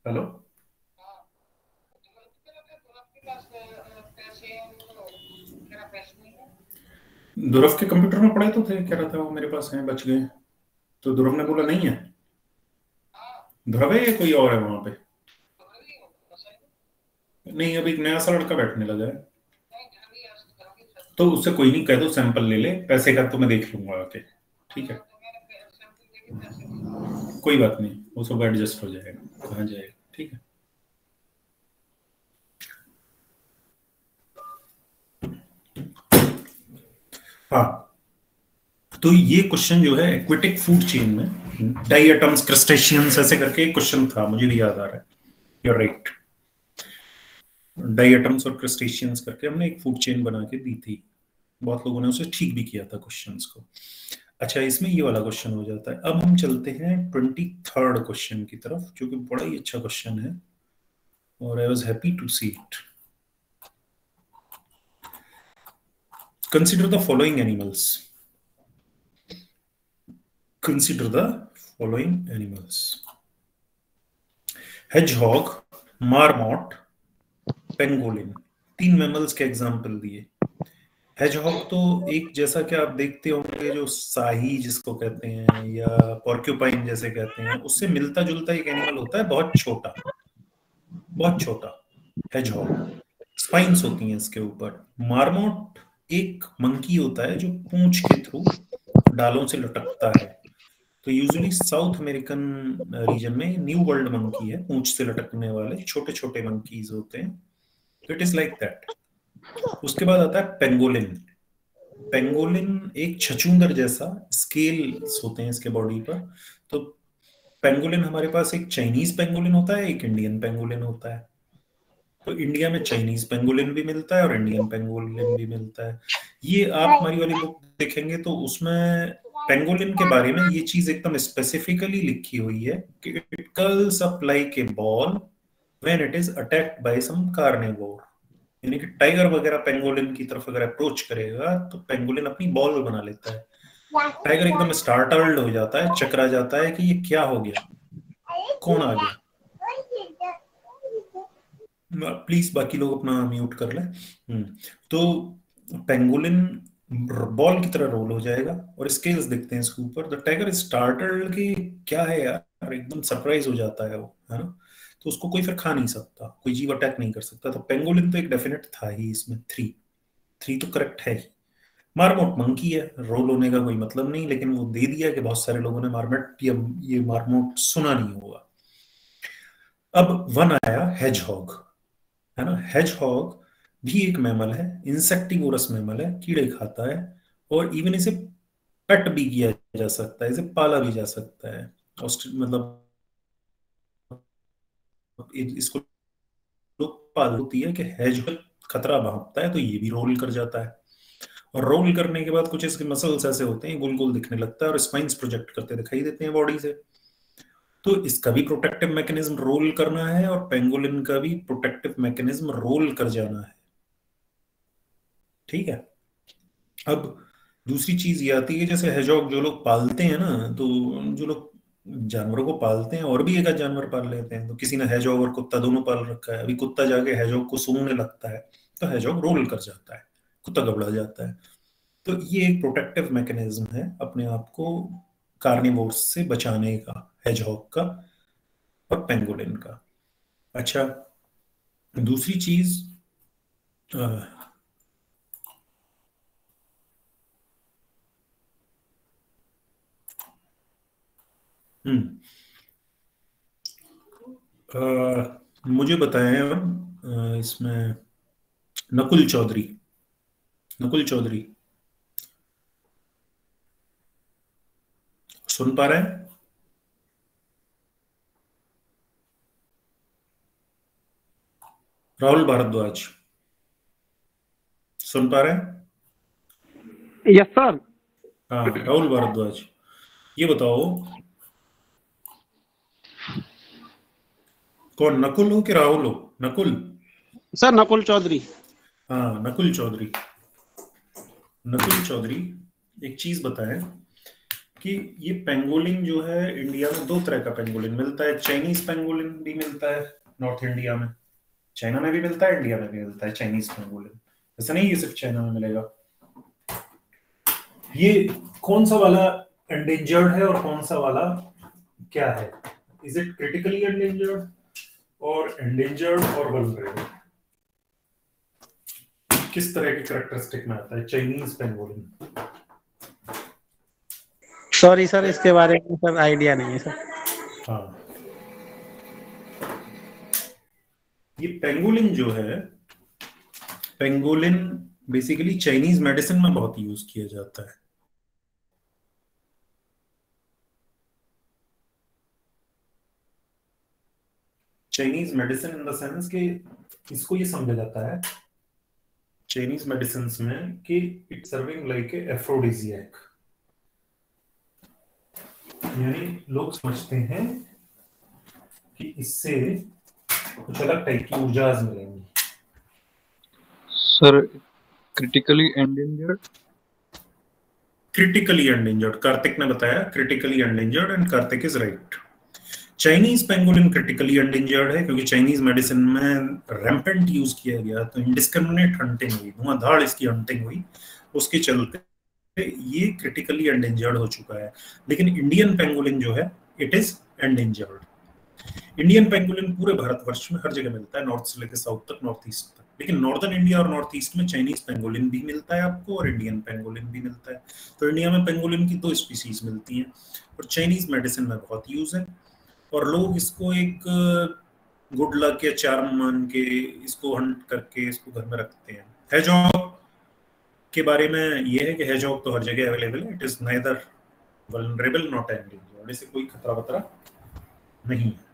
Hello, Dhruv के कंप्यूटर में पढ़े तो थे, कह रहा था वो मेरे पास हैं, बच गए। तो ध्रुव ने बोला नहीं है। ध्रुव है या कोई और है वहां पे? नहीं, अभी एक नया सा लड़का बैठने लगा है, तो उससे कोई नहीं, कह दो सैंपल ले ले, पैसे का तो मैं देख लूंगा आके। ठीक है, कोई बात नहीं, वो सब एडजस्ट हो जाएगा, कहाँ जाएगा। ठीक है, हाँ। तो ये क्वेश्चन जो है एक्वेटिक फूड चेन में डायटम्स क्रस्टेशियंस ऐसे करके एक क्वेश्चन था, मुझे भी याद आ रहा है। यू आर राइट, डायटम्स और क्रस्टेशियंस करके हमने एक फूड चेन बना के दी थी। बहुत लोगों ने उसे ठीक भी किया था क्वेश्चंस को। अच्छा, इसमें ये वाला क्वेश्चन हो जाता है। अब हम चलते हैं 23rd क्वेश्चन की तरफ, जो कि बड़ा ही अच्छा क्वेश्चन है और I was happy to see it. Consider the following animals. Consider the following animals: hedgehog, marmot, pangolin. 3 mammals के एग्जाम्पल दिए। हेजहॉग तो एक जैसा कि आप देखते होंगे, जो शाही जिसको कहते हैं या पोर्क्यूपाइन जैसे कहते हैं, उससे मिलता जुलता एक एनिमल होता है, बहुत छोटा, बहुत छोटा हेजहॉग। स्पाइन्स होती हैं इसके ऊपर। मार्मोट एक मंकी होता है जो पूंछ के थ्रू डालों से लटकता है। तो यूजुअली साउथ अमेरिकन रीजन में न्यू वर्ल्ड मंकी है, पूंछ से लटकने वाले छोटे छोटे मंकीज होते हैं। तो इट इज लाइक दैट। उसके बाद आता है पेंगोलिन। पेंगोलिन एक छछूंदर जैसा, स्केल्स होते हैं इसके बॉडी पर। तो पेंगोलिन हमारे पास एक चाइनीज पेंगोलिन होता है, एक इंडियन पेंगोलिन होता है। तो इंडिया में चाइनीज पेंगोलिन भी मिलता है और इंडियन पेंगोलिन भी मिलता है। ये आप हमारी वाली बुक देखेंगे तो उसमें पेंगोलिन के बारे में ये चीज एकदम स्पेसिफिकली लिखी हुई है कि it curls up like a ball when it is attacked by some carnivore. यानी कि टाइगर वगैरह पेंगोलिन की तरफ अगर अप्रोच करेगा तो पेंगोलिन अपनी बॉल बना लेता है। टाइगर एकदम स्टार्टल्ड हो जाता है, चकरा जाता है कि ये क्या हो गया, कौन आ गया। प्लीज बाकी लोग अपना म्यूट कर लें। तो पेंगोलिन बॉल की तरह रोल हो जाएगा और स्केल्स दिखते हैं इसके ऊपर। द टाइगर स्टार्टल्ड कि क्या है यार, एकदम सरप्राइज हो जाता है वो, है ना। तो उसको कोई फिर खा नहीं सकता, कोई जीव अटैक नहीं कर सकता। तो पेंगोलिन तो एक डेफिनेट था ही इसमें। 3 तो करेक्ट है ही। मार्मोट मंकी है, रोल होने का कोई मतलब नहीं, लेकिन वो दे दिया कि बहुत सारे लोगों ने मार्मोट या ये मार्मोट सुना नहीं होगा। अब 1 आया हेजहॉग, है ना। हेजहॉग भी एक मैमल है, इंसेक्टिवोरस मैमल है, कीड़े खाता है। और इवन इसे पेट भी किया जा सकता है, इसे पाला भी जा सकता है। मतलब इसको पाल होती है कि हेजहॉग खतरा भांपता है तो ये भी रोल कर जाता है, और रोल करने के बाद कुछ इसके मसल्स ऐसे होते हैं गोल गोल दिखने लगता है और स्पाइन्स प्रोजेक्ट करते दिखाई देते हैं बॉडी से। तो इसका भी प्रोटेक्टिव मैकेनिज्म रोल करना है और पेंगोलिन का भी प्रोटेक्टिव मैकेनिज्म रोल कर जाना है। ठीक है, अब दूसरी चीज ये आती है, जैसे हेजहॉग जो लोग पालते हैं ना, तो जो लोग जानवरों को पालते हैं और भी एक आध जानवर पाल लेते हैं, तो किसी ने हेजहॉग और कुत्ता दोनों पाल रखा है, अभी कुत्ता जाके हेजहॉग को सूंघने लगता है तो हेजहॉग रोल कर जाता है, कुत्ता घबरा जाता है। तो ये एक प्रोटेक्टिव मैकेनिज्म है अपने आप को कार्निवोर्स से बचाने का, हेजहॉग का और पेंगोलिन का। अच्छा, दूसरी चीज मुझे बताएं अब इसमें नकुल चौधरी सुन पा रहे हैं? राहुल भारद्वाज सुन पा रहे हैं? Yes sir. हाँ, राहुल भारद्वाज, ये बताओ कौन, नकुल हो कि राहुल हो? नकुल सर, नकुल चौधरी। हाँ, नकुल चौधरी एक चीज बताएं कि ये पेंगोलिन जो है, इंडिया में दो तरह का पेंगोलिन मिलता है। चाइनीज पेंगोलिन भी मिलता है नॉर्थ इंडिया में, चाइना में भी मिलता है, इंडिया में भी मिलता है चाइनीज पेंगोलिन। ऐसा नहीं ये सिर्फ चाइना में मिलेगा। ये कौन सा वाला एंडेंजर्ड है और कौन सा वाला क्या है? इज इट क्रिटिकली एंडेंजर्ड और एंडेंजर्ड और वल्नरेबल? किस तरह के कैरेक्टरिस्टिक में आता है चाइनीज पेंगोलिन? सॉरी सर, इसके बारे में सर आइडिया नहीं है सर। हाँ, ये पेंगोलिन जो है, पेंगोलिन बेसिकली चाइनीज मेडिसिन में बहुत यूज किया जाता है। Chinese medicine in the sense कि इसको ये समझा जाता है चाइनीज मेडिसिन में कि इट सर्विंग लाइक ए एफ्रोडिजियक, यानी लोग समझते हैं कि इससे कुछ अलग टाइप की ऊर्जाज मिलेंगी। सर, क्रिटिकली एंडेंजर्ड कार्तिक ने बताया, critically endangered, and Kartik is right. Chinese pangolin critically endangered है क्योंकि चाइनीज मेडिसिन में रैम्पेंट यूज किया गया, तो इंडिस्क्रिमिनेट हंटिंग हुई, धुआंधाड़ इसकी हंटिंग हुई, उसके चलते ये क्रिटिकली एंडेंजर्ड हो चुका है। लेकिन इंडियन पेंगोलिन जो है, it is endangered. Indian pangolin पूरे भारतवर्ष में हर जगह मिलता है, नॉर्थ से लेकर साउथ तक, नॉर्थ ईस्ट तक। लेकिन नॉर्दर्न इंडिया और नॉर्थ ईस्ट में चाइनीज पेंगोलिन भी मिलता है आपको और इंडियन पेंगोलिन भी मिलता है। तो इंडिया में पेंगोलिन की दो स्पीसीज मिलती हैं और चाइनीज मेडिसिन में बहुत यूज है, और लोग इसको एक गुड लक या चार्म मान के इसको हंट करके इसको घर में रखते हैं। हेजहॉग के बारे में ये है कि हेजहॉग तो हर जगह अवेलेबल है, it is neither vulnerable not endangered, इससे कोई खतरा वतरा नहीं है।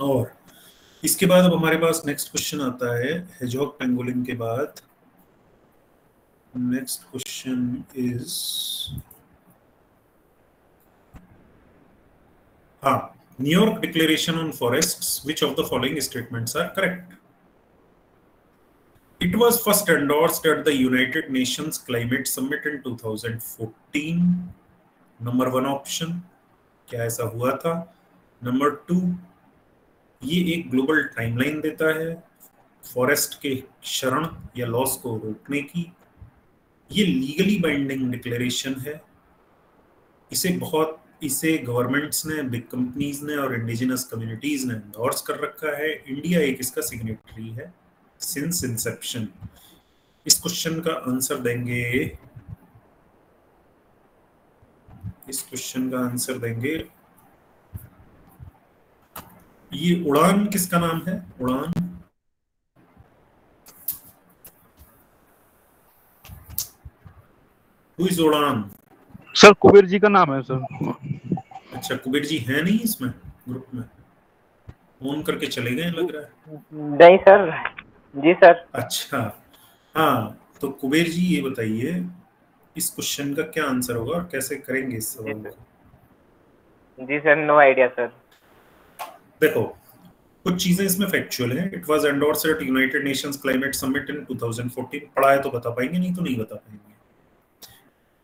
और इसके बाद अब हमारे पास नेक्स्ट क्वेश्चन आता है, हेजहॉग पेंगोलिन के बाद next question is, New York declaration on forests, which of the following statements are correct? It was first endorsed at the United Nations Climate Summit in 2014. Number 1 option, क्या ऐसा हुआ था? Number 2, ये एक ग्लोबल टाइमलाइन देता है फॉरेस्ट के क्षरण या लॉस को रोकने की। ये लीगली बाइंडिंग डिक्लेरेशन है, इसे गवर्नमेंट्स ने, बिग कंपनीज ने और इंडिजिनस कम्युनिटीज ने एंडोर्स कर रखा है। इंडिया एक इसका सिग्नेटरी है सिंस इंसेप्शन। इस क्वेश्चन का आंसर देंगे, ये उड़ान किसका नाम है? उड़ान, हु इज उड़ान? सर, कुबेर जी का नाम है सर। अच्छा, कुबेर जी है नहीं इसमें ग्रुप में? ऑन करके चले गए लग रहा है। नहीं सर। जी सर। अच्छा हाँ, तो कुबेर जी ये बताइए इस क्वेश्चन का क्या आंसर होगा और कैसे करेंगे इस सवाल को। जी सर, नो आइडिया सर। देखो कुछ चीजें इसमें फैक्चुअल हैं। It was endorsed at United Nations climate summit in 2014। पढ़ा है तो बता पाएंगे, नहीं तो नहीं बता पाएंगे।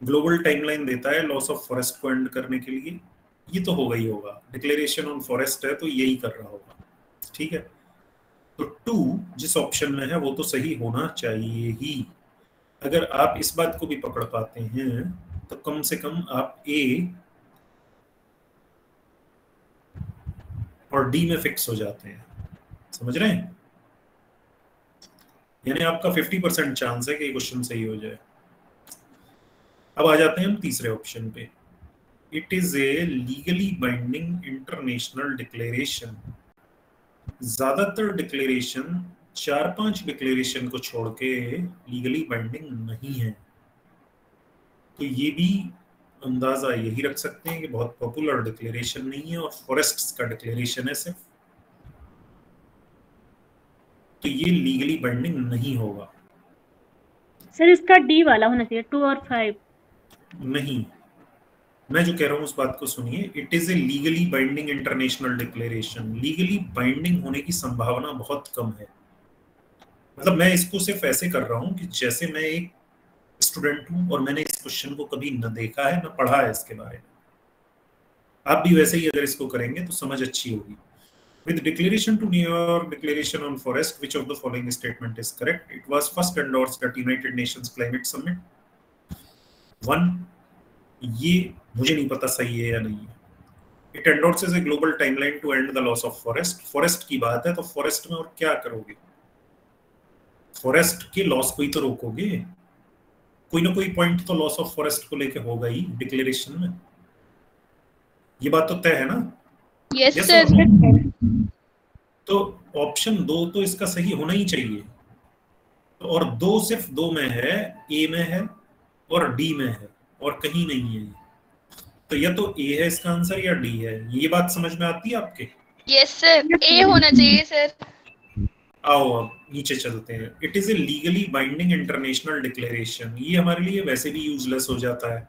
ग्लोबल टाइमलाइन देता है लॉस ऑफ फॉरेस्ट को एंड करने के लिए, ये तो होगा ही होगा। डिक्लेरेशन ऑन फॉरेस्ट है तो यही कर रहा होगा, ठीक है। तो 2 जिस ऑप्शन में है वो तो सही होना चाहिए ही। अगर आप इस बात को भी पकड़ पाते हैं तो कम से कम आप ए और डी में फिक्स हो जाते हैं, समझ रहे हैं। यानी आपका 50% चांस है कि क्वेश्चन सही हो जाए। अब आ जाते हैं हम तीसरे ऑप्शन पे। It is a legally binding international declaration. ज्यादातर डिक्लेरेशन 4-5 डिक्लेरेशन को छोड़ के लीगली बाइंडिंग नहीं है, तो ये भी अंदाजा यही रख सकते हैं कि बहुत पॉपुलर डिक्लेरेशन नहीं है और फॉरेस्ट्स का डिक्लेरेशन है सिर्फ, तो ये लीगली बाइंडिंग नहीं होगा। सर इसका डी वाला होना चाहिए, 2 और 5। नहीं, मैं जो कह रहा हूँ उस बात को सुनिए। It is a legally binding international declaration. Legally binding होने की संभावना बहुत कम है। मतलब मैं इसको सिर्फ ऐसे कर रहा हूँ कि जैसे मैं एक स्टूडेंट हूँ और मैंने इस क्वेश्चन को कभी न देखा है न पढ़ा है इसके बारे में, आप भी वैसे ही अगर इसको करेंगे तो समझ अच्छी होगी। With declaration to New York Declaration on Forest, which of the following statement is correct? It was first endorsed at United Nations Climate Summit. 1, ये मुझे नहीं पता सही है या नहीं है। It endorses a global timeline to end the loss of forest. Forest की बात है तो forest में और क्या करोगे? Forest के लॉस को ही तो रोकोगे। कोई ना कोई पॉइंट तो लॉस ऑफ फॉरेस्ट को लेके होगा ही डिक्लेरेशन में। ये बात तो तय है ना? Yes Yes sir. or no? तो ऑप्शन 2 तो इसका सही होना ही चाहिए। तो और 2 सिर्फ 2 में है, ए में है और डी में है और कहीं नहीं है। तो या तो ए है इसका आंसर या डी है। ये बात समझ में आती है आपके? यस सर, ए होना चाहिए सर। आओ अब नीचे चलते हैं। It is a legally binding international declaration. ये हमारे लिए वैसे भी यूजलेस हो जाता है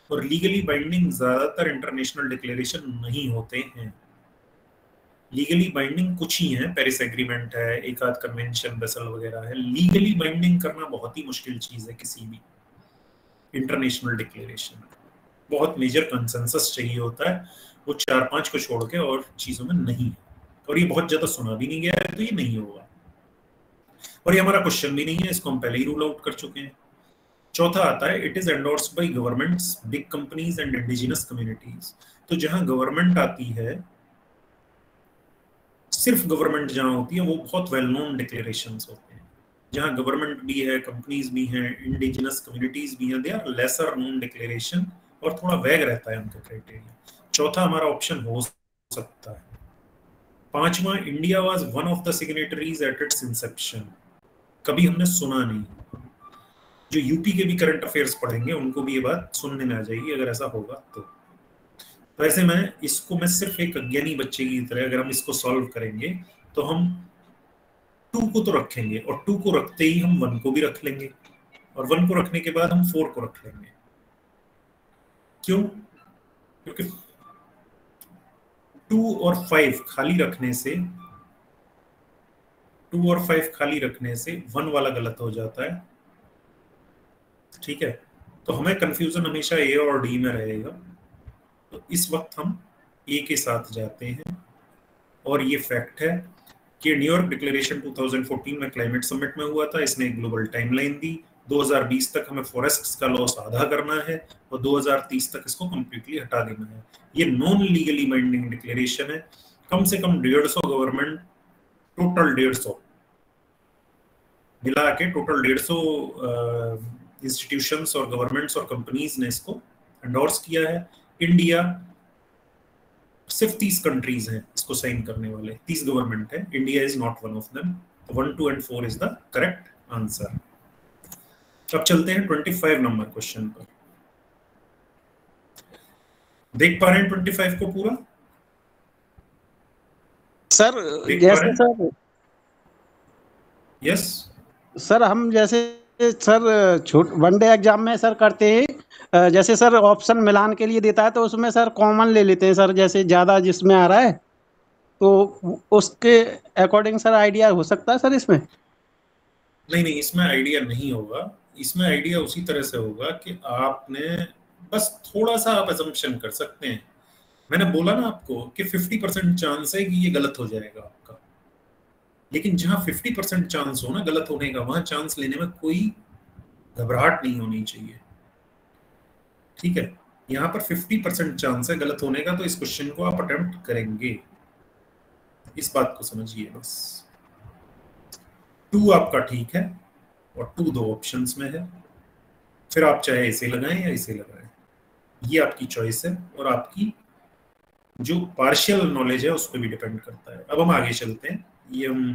और लीगली बाइंडिंग ज्यादातर इंटरनेशनल डिक्लेरेशन नहीं होते हैं। लीगली बाइंडिंग कुछ ही है, पेरिस एग्रीमेंट है, एक आध कन्वेंशन बेसल वगैरह है। लीगली बाइंडिंग करना बहुत ही मुश्किल चीज है। किसी भी इंटरनेशनल डिक्लेरेशन बहुत मेजर कंसेंसस चाहिए होता है, वो 4-5 को छोड़ के और चीजों में नहीं है। और ये बहुत ज्यादा सुना भी नहीं गया है तो ये नहीं होगा और ये हमारा क्वेश्चन भी नहीं है, इसको हम पहले ही रूल आउट कर चुके हैं। चौथा आता है it is endorsed bye governments, big companies and indigenous communities. तो जहां गवर्नमेंट आती है, सिर्फ गवर्नमेंट जहां होती है वो बहुत वेल नोन डिक्लेरेशंस होते हैं। जहां गवर्नमेंट भी है, कंपनीज भी हैं, इंडिजिनस कम्युनिटीज भी हैं, they are lesser known declaration और थोड़ा वैग रहता है उनका क्राइटेरिया। चौथा हमारा ऑप्शन हो सकता है। पांचवा, India was one of the signatories at its inception. कभी हमने सुना नहीं। जो यूपी के भी करंट अफेयर्स पढ़ेंगे उनको भी ये बात सुनने में आ जाएगी अगर ऐसा होगा तो। वैसे मैं सिर्फ एक अज्ञानी बच्चे की तरह अगर हम इसको सॉल्व करेंगे तो हम 2 को तो रखेंगे और 2 को रखते ही हम 1 को भी रख लेंगे और 1 को रखने के बाद हम 4 को रख लेंगे। क्यों? क्योंकि 2 और 5 खाली रखने से 1 वाला गलत हो जाता है, ठीक है। तो हमें कंफ्यूजन हमेशा ए और डी में रहेगा। तो इस वक्त हम ए के साथ जाते हैं और ये फैक्ट है कि न्यूयॉर्क डिक्लेरेशन 2014 में क्लाइमेट समिट में हुआ था। इसने ग्लोबल टाइमलाइन दी। 2020 तक हमें फॉरेस्ट्स का लॉस आधा करना है और 2030 तक इसको कंप्लीटली हटा देना है। ये नॉन लीगली बाइंडिंग डिक्लेरेशन है। कम से कम 150 गवर्नमेंट, टोटल 150 मिला के टोटल 150 इंस्टीट्यूशंस और गवर्नमेंट्स और कंपनीज ने इसको एंडोर्स किया है। इंडिया सिर्फ 30 कंट्रीज हैं इसको साइन करने वाले, 30 गवर्नमेंट है। India is not one of them. 1, 2 and 4 is the correct answer. अब चलते हैं 25 नंबर क्वेश्चन पर। देख पा रहे हैं 25 को पूरा? सर जैसे सर यस सर हम जैसे सर वनडे एग्जाम में सर करते हैं, जैसे सर ऑप्शन मिलान के लिए देता है तो उसमें सर कॉमन ले लेते हैं सर, जैसे ज्यादा जिसमें आ रहा है तो उसके अकॉर्डिंग सर आइडिया हो सकता है सर इसमें। नहीं, इसमें आइडिया नहीं होगा। इसमें आइडिया उसी तरह से होगा कि आपने बस थोड़ा सा आप असम्पशन कर सकते हैं। मैंने बोला ना आपको कि 50% चांस है कि ये गलत हो जाएगा आपका, लेकिन जहां 50% चांस हो ना गलत होने का, वहां चांस लेने में कोई घबराहट नहीं होनी चाहिए। ठीक है, यहाँ पर 50% चांस है गलत होने का, तो इस क्वेश्चन को आप अटेम्प्ट करेंगे, इस बात को समझिए बस। 2 आपका ठीक है और 2 2 ऑप्शंस में है, फिर आप चाहे इसे लगाएं या इसे लगाएं, ये आपकी चॉइस है और आपकी जो पार्शियल नॉलेज है उस पर भी डिपेंड करता है। अब हम आगे चलते हैं, ये हम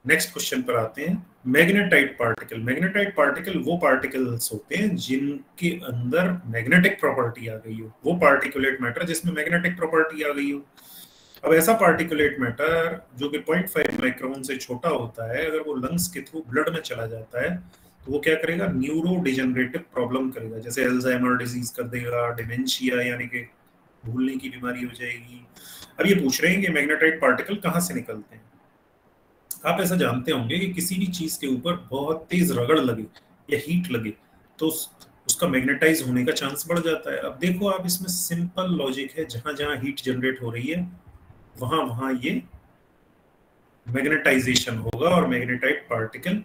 नेक्स्ट क्वेश्चन पर आते हैं। Magnetite particle. मैग्नेटाइट पार्टिकल वो पार्टिकल्स होते हैं जिनके अंदर मैग्नेटिक प्रॉपर्टी आ गई हो, वो पार्टिकुलेट मैटर जिसमें मैग्नेटिक प्रॉपर्टी आ गई हो। अब ऐसा पार्टिकुलेट मैटर जो कि 0.5 माइक्रोन से छोटा होता है, अगर वो लंग्स के थ्रू ब्लड में चला जाता है तो वो क्या करेगा, न्यूरो डिजेनरेटिव प्रॉब्लम करेगा, जैसे अल्जाइमर डिजीज कर देगा, डिमेंशिया यानी कि भूलने की बीमारी हो जाएगी। अब ये पूछ रहे हैं कि मैग्नेटाइट पार्टिकल कहाँ से निकलते हैं। आप ऐसा जानते होंगे कि किसी भी चीज के ऊपर बहुत तेज रगड़ लगे या हीट लगे तो उसका मैग्नेटाइज होने का चांस बढ़ जाता है। अब देखो आप, इसमें सिंपल लॉजिक है, जहां जहां हीट जनरेट हो रही है वहां वहां ये मैग्नेटाइजेशन होगा और मैग्नेटाइट पार्टिकल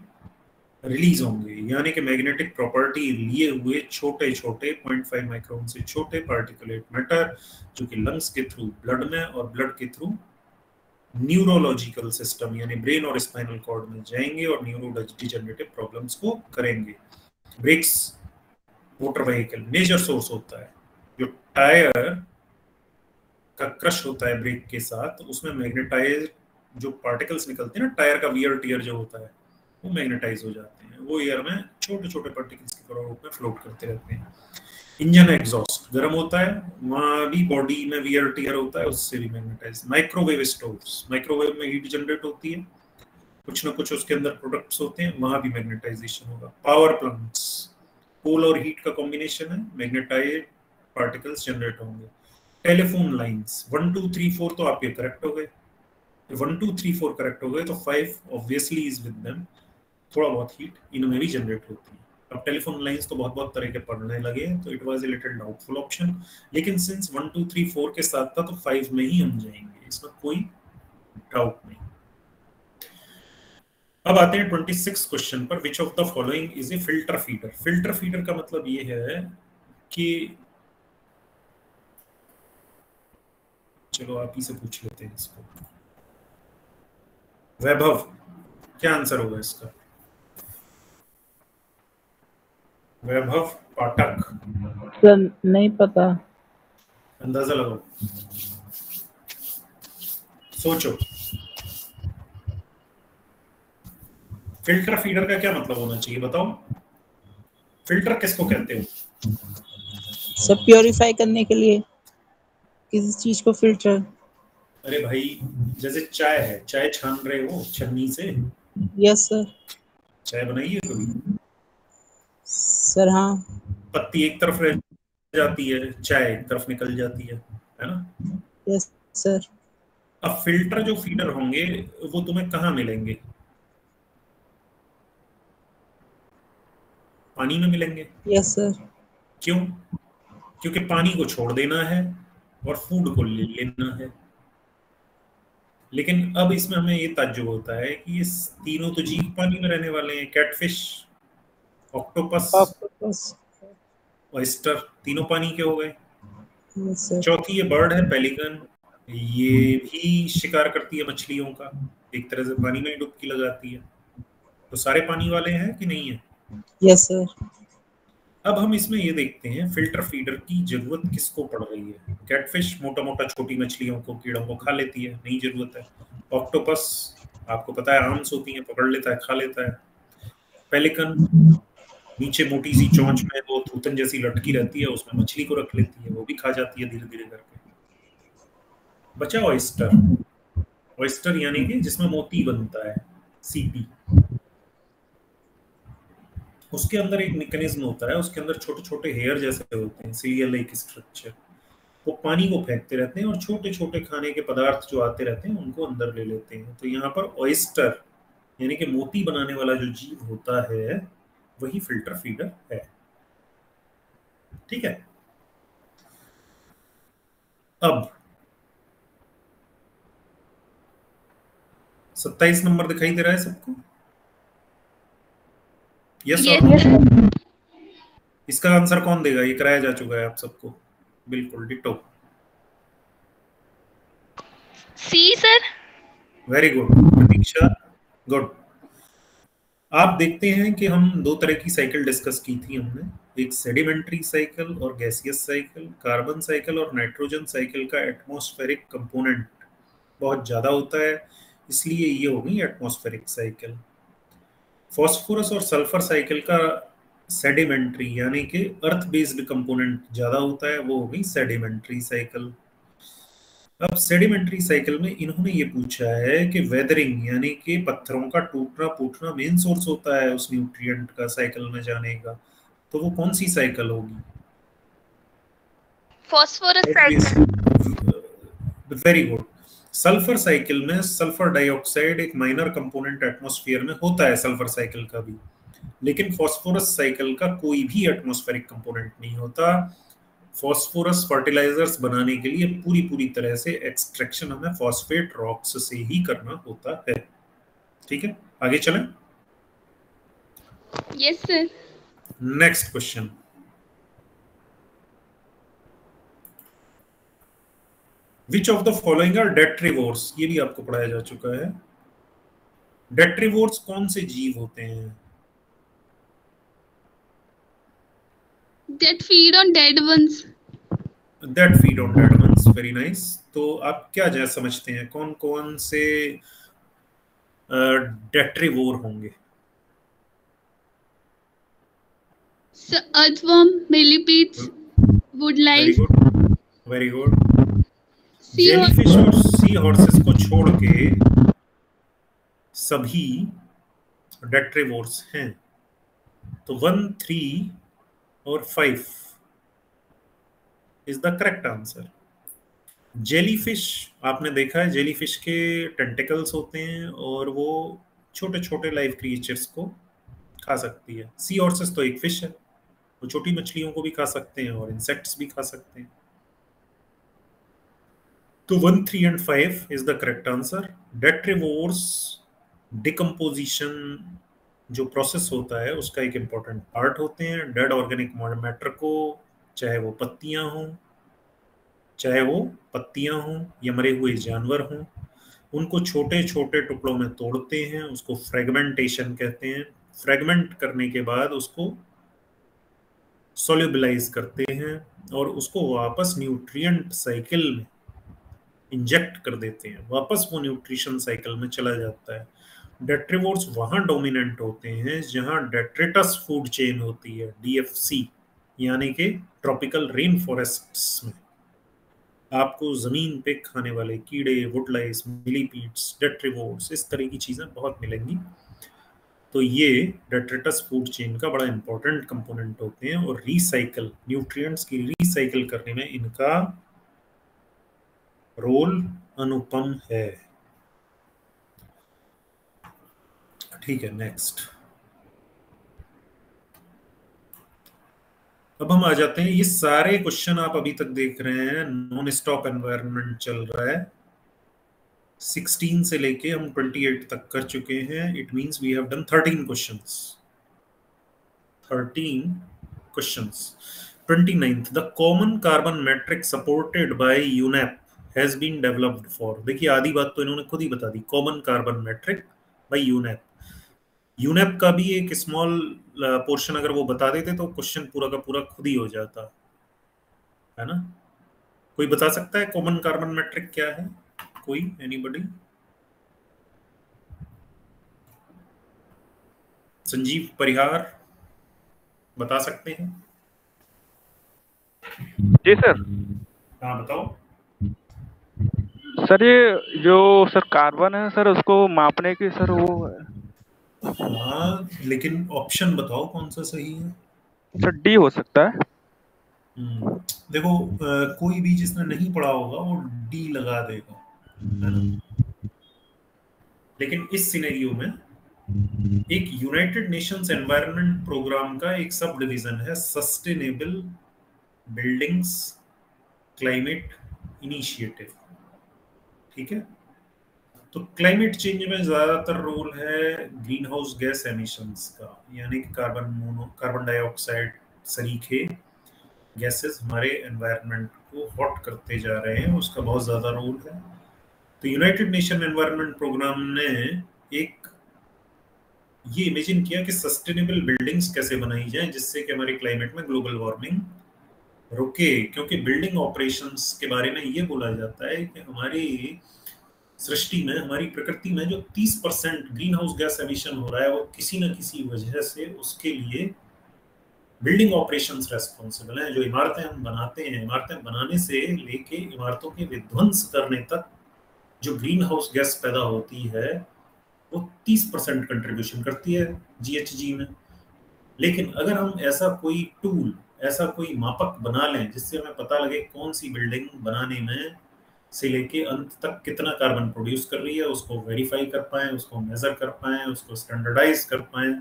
रिलीज होंगे, यानी कि मैग्नेटिक प्रॉपर्टी लिए हुए छोटे छोटे 0.5 माइक्रोन से छोटे पार्टिकुलेट मैटर जो कि लंग्स के थ्रू ब्लड में और ब्लड के थ्रू न्यूरोलॉजिकल सिस्टम यानी ब्रेन और स्पाइनल कॉर्ड में जाएंगे और न्यूरो डिजेनरेटिव प्रॉब्लम्स को करेंगे। Brakes motor vehicle major source होता है, जो टायर का क्रश होता है ब्रेक के साथ, उसमें मैग्नेटाइज जो पार्टिकल्स निकलते हैं ना, टायर का वियर टियर जो होता है वो मैग्नेटाइज हो जाते हैं, वो एयर में छोटे छोटे पार्टिकल्स के रूप में फ्लोट करते रहते हैं। इंजन एग्जॉस्ट गर्म होता है, वहां भी बॉडी में वियर टियर होता है, उससे भी मैग्नेटाइज। माइक्रोवेव स्टोव्स, माइक्रोवेव में हीट जनरेट होती है, कुछ ना कुछ उसके अंदर प्रोडक्ट्स होते हैं, वहां भी मैग्नेटाइजेशन होगा। पावर प्लांट्स, कोल और हीट का कॉम्बिनेशन है, मैग्नेटाइज पार्टिकल्स जनरेट होंगे। टेलीफोन लाइंस 1 2 3 4 तो आपके करेक्ट हो गए, 1 2 3 4 करेक्ट हो गए तो 5 ऑब्वियसली इज विद देम। थोड़ा बहुत हीट इनमें भी जनरेट होती है। अब टेलीफोन लाइंस तो बहुत बहुत तरह के पढ़ने लगे तो it was a little doubtful option, लेकिन सिंस 1 2 3 4 के साथ था तो 5 में ही हम जाएंगे, इसमें कोई डाउट नहीं। अब आते हैं 26 क्वेश्चन पर। Which of the following is a filter feeder. Filter feeder का मतलब ये है कि, चलो आप ही से पूछ लेते हैं इसको। वैभव, क्या आंसर होगा इसका? वैभव पाठक। सर नहीं पता। अंदाजा लगाओ, सोचो। फिल्टर फीडर का क्या मतलब होना चाहिए बताओ? फिल्टर किसको कहते हो? सब प्योरीफाई करने के लिए किसी चीज को फिल्टर। अरे भाई, जैसे चाय है, चाय छान रहे हो छन्नी से। Yes sir. चाय बनाइए कभी? सर हाँ। पत्ती एक तरफ रह जाती है, चाय एक तरफ निकल जाती है ना? Yes sir. अब फिल्टर जो फीडर होंगे वो तुम्हें कहाँ मिलेंगे? पानी में मिलेंगे। Yes sir. क्यों? क्योंकि पानी को छोड़ देना है और फूड को ले लेना है। लेकिन अब इसमें हमें ये ताज्जुब होता है कि ये तीनों तो जीव पानी में रहने वाले हैं। कैटफिश, ऑक्टोपस, ऑयस्टर, तीनों पानी के हो गए। चौथी ये बर्ड है पेलिकन, ये भी शिकार करती है मछलियों का, एक तरह से पानी में डुबकी लगाती है। तो सारे पानी वाले हैं कि नहीं है? Yes sir. अब हम इसमें ये देखते हैं फिल्टर फीडर की जरूरत किसको पड़ रही है। कैटफिश मोटा मोटा छोटी मछलियों को, कीड़ों को खा लेती है, नहीं जरूरत है। ऑक्टोपस आपको पता है आर्म्स होती हैं, पकड़ लेता है, खा लेता है। पेलिकन नीचे मोटी सी चोंच में वो थूथन जैसी लटकी रहती है, उसमें मछली को रख लेती है, वो भी खा जाती है धीरे धीरे करके। बचा ऑयस्टर। ऑयस्टर यानी कि जिसमें मोती बनता है, सीपी। उसके अंदर एक मैकेनिज्म होता है, उसके अंदर छोटे छोटे हेयर जैसे होते हैं, सीरियल लाइक स्ट्रक्चर। वो पानी को फेंकते रहते हैं और छोटे छोटे खाने के पदार्थ जो आते रहते हैं उनको अंदर ले लेते हैं। तो यहाँ पर ऑयस्टर यानी कि मोती बनाने वाला जो जीव होता है वही फिल्टर फीडर है। ठीक है। अब 27 नंबर दिखाई दे रहा है सबको? यस और इसका आंसर कौन देगा? ये कराया जा चुका है आप सबको, बिल्कुल डिटो। सी सर। वेरी गुड प्रतीक्षा, गुड। आप देखते हैं कि हम दो तरह की साइकिल डिस्कस की थी हमने, एक सेडिमेंट्री साइकिल और गैसियस साइकिल। कार्बन साइकिल और नाइट्रोजन साइकिल का एटमॉस्फेरिक कंपोनेंट बहुत ज्यादा होता है, इसलिए ये हो गई एटमॉस्फेरिक साइकिल। फॉस्फोरस और सल्फर साइकिल का सेडिमेंट्री यानी कि अर्थ बेस्ड कंपोनेंट ज्यादा होता है, वो हो गई सेडिमेंट्री साइकिल। अब सेडिमेंट्री साइकिल में इन्होंने ये पूछा है कि वेदरिंग यानी कि पत्थरों का टूटना फूटना मेन सोर्स होता है उस न्यूट्रिएंट का साइकिल में जाने का, तो वो कौन सी साइकिल होगी? Phosphorus cycle. Very good. Sulphur cycle में सल्फर डाइऑक्साइड एक माइनर कंपोनेंट एटमॉस्फेयर में होता है, सल्फर साइकिल का भी, लेकिन फॉस्फोरस साइकिल का कोई भी एटमॉस्फेरिक कंपोनेंट नहीं होता। फॉस्फोरस फर्टिलाइजर्स बनाने के लिए पूरी पूरी तरह से एक्सट्रैक्शन हमें फॉस्फेट रॉक्स से ही करना होता है। ठीक है, आगे चलें। Yes sir. Next question. Which of the following are detrivores? ये भी आपको पढ़ाया जा चुका है। डेट्रीवोर्स कौन से जीव होते हैं? That feed on dead ones. That feed on dead ones. Very nice. तो आप क्या जैसा समझते हैं कौन कौन से डेट्रीवोर होंगे? So, earthworm, millipedes, woodlice. Very good. Very good. Jellyfish और सी हॉर्सेस को छोड़ के सभी डेट्रीवोर्स हैं। तो 1, 3 और 5 is the correct answer. Jellyfish आपने देखा है, जेलीफिश के टेंटिकल्स होते हैं और वो छोटे छोटे लाइव क्रिएचर्स को खा सकती है। सी हॉर्सेस तो एक फिश है, वो छोटी मछलियों को भी खा सकते हैं और इंसेक्ट्स भी खा सकते हैं। तो 1, 3 and 5 is the correct answer. Detrivores decomposition जो प्रोसेस होता है उसका एक इम्पॉर्टेंट पार्ट होते हैं। डेड ऑर्गेनिक मैटर को, चाहे वो पत्तियां हों या मरे हुए जानवर हों, उनको छोटे छोटे टुकड़ों में तोड़ते हैं, उसको फ्रेगमेंटेशन कहते हैं। फ्रेगमेंट करने के बाद उसको सोल्यूबलाइज करते हैं और उसको वापस न्यूट्रिएंट साइकिल में इंजेक्ट कर देते हैं, वापस वो न्यूट्रिशन साइकिल में चला जाता है। डेट्रीवोर्स वहां डोमिनेंट होते हैं जहां डेट्रिटस फूड चेन होती है, DFC, यानी कि ट्रॉपिकल रेन फॉरेस्ट्स में आपको जमीन पे खाने वाले कीड़े, वुडलाइस, मिलीपीड्स, डेट्रीवोर्स, इस तरह की चीजें बहुत मिलेंगी। तो ये डेट्रिटस फूड चेन का बड़ा इंपॉर्टेंट कंपोनेंट होते हैं और रीसाइकल, न्यूट्रिएंट्स की रीसाइकल करने में इनका रोल अनुपम है। ठीक है, नेक्स्ट। अब हम आ जाते हैं, ये सारे क्वेश्चन आप अभी तक देख रहे हैं, नॉन स्टॉप एनवायरनमेंट चल रहा है। 16 से लेके हम 28 तक कर चुके हैं। It means we have done 13 questions. 29th, the common carbon metric supported by UNEP has been developed for। देखिए आधी बात तो इन्होंने खुद ही बता दी, common carbon metric by UNEP. UNEP का भी एक स्मॉल पोर्शन अगर वो बता देते तो क्वेश्चन पूरा का पूरा खुद ही हो जाता है ना। कोई बता सकता है कॉमन कार्बन मैट्रिक क्या है? कोई, एनीबॉडी? संजीव परिहार बता सकते हैं? जी सर। हाँ बताओ। सर ये जो सर कार्बन है सर उसको मापने की सर वो हाँ, लेकिन ऑप्शन बताओ कौन सा सही है। सर डी हो सकता है। देखो कोई भी जिसने नहीं पढ़ा होगा वो डी लगा देगा, है ना। लेकिन इस सिनेरियो में एक यूनाइटेड नेशंस एनवायरनमेंट प्रोग्राम का एक सब डिवीजन है सस्टेनेबल बिल्डिंग्स क्लाइमेट इनिशिएटिव, ठीक है। तो क्लाइमेट चेंज में ज्यादातर रोल है ग्रीन हाउस गैस एमिशंस का, यानी कि कार्बन डाइऑक्साइड सरीखे गैसेस हमारे एनवायरनमेंट को हॉट करते जा रहे हैं, उसका बहुत ज्यादा रोल है। तो यूनाइटेड नेशन एनवायरनमेंट प्रोग्राम ने एक ये इमेजिन किया कि सस्टेनेबल बिल्डिंग्स कैसे बनाई जाए जिससे कि हमारे क्लाइमेट में ग्लोबल वार्मिंग रुके, क्योंकि बिल्डिंग ऑपरेशंस के बारे में ये बोला जाता है कि हमारी सृष्टि में, हमारी प्रकृति में जो 30% ग्रीन हाउस गैस एमिशन हो रहा है वो किसी न किसी वजह से उसके लिए बिल्डिंग ऑपरेशंस रेस्पॉन्सिबल हैं। जो इमारतें हम बनाते हैं, इमारतें बनाने से लेके इमारतों के विध्वंस करने तक जो ग्रीन हाउस गैस पैदा होती है वो 30% कंट्रीब्यूशन करती है GHG में। लेकिन अगर हम ऐसा कोई टूल, ऐसा कोई मापक बना लें जिससे हमें पता लगे कौन सी बिल्डिंग बनाने में से लेके अंत तक कितना कार्बन प्रोड्यूस कर रही है, उसको वेरीफाई कर पाएं, उसको मेजर कर पाएं, उसको स्टैंडर्डाइज कर पाएं,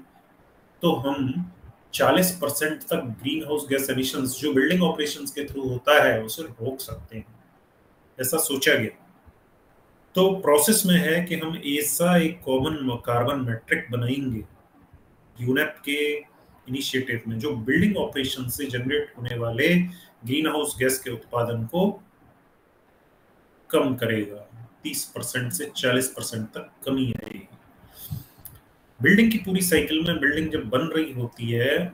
तो हम 40% तक ग्रीन हाउस गैस एमिशंस जो बिल्डिंग ऑपरेशंस के थ्रू होता है उसे रोक सकते हैं, ऐसा सोचा गया। तो प्रोसेस में है कि हम ऐसा एक कॉमन कार्बन मैट्रिक बनाएंगे यूनेप के इनिशिएटिव में, जो बिल्डिंग ऑपरेशन से जनरेट होने वाले ग्रीन हाउस गैस के उत्पादन को कम करेगा। 30% से 40% तक कमी आएगी। बिल्डिंग की पूरी साइकिल में बिल्डिंग जब बन रही होती है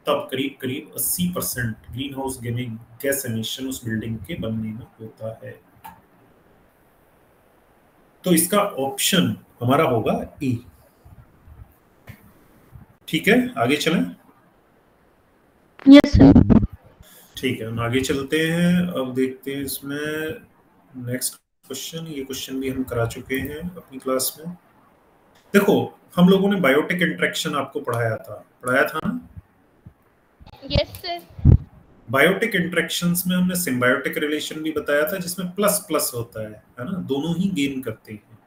तब करीब करीब 80% ग्रीन हाउस गैस एमिशन उस बिल्डिंग के बनने में होता है। तो इसका ऑप्शन हमारा होगा ई। ठीक है, आगे चलें। Yes sir. ठीक है, हम आगे चलते हैं। अब देखते हैं इसमें नेक्स्ट क्वेश्चन। ये क्वेश्चन भी हम करा चुके हैं अपनी क्लास में। देखो, हम लोगों ने बायोटिक इंटरेक्शन आपको पढ़ाया था ना? Yes sir. बायोटिक इंटरेक्शंस में हमने सिम्बायोटिक रिलेशन भी बताया था जिसमें प्लस प्लस होता है ना, दोनों ही गेन करते हैं,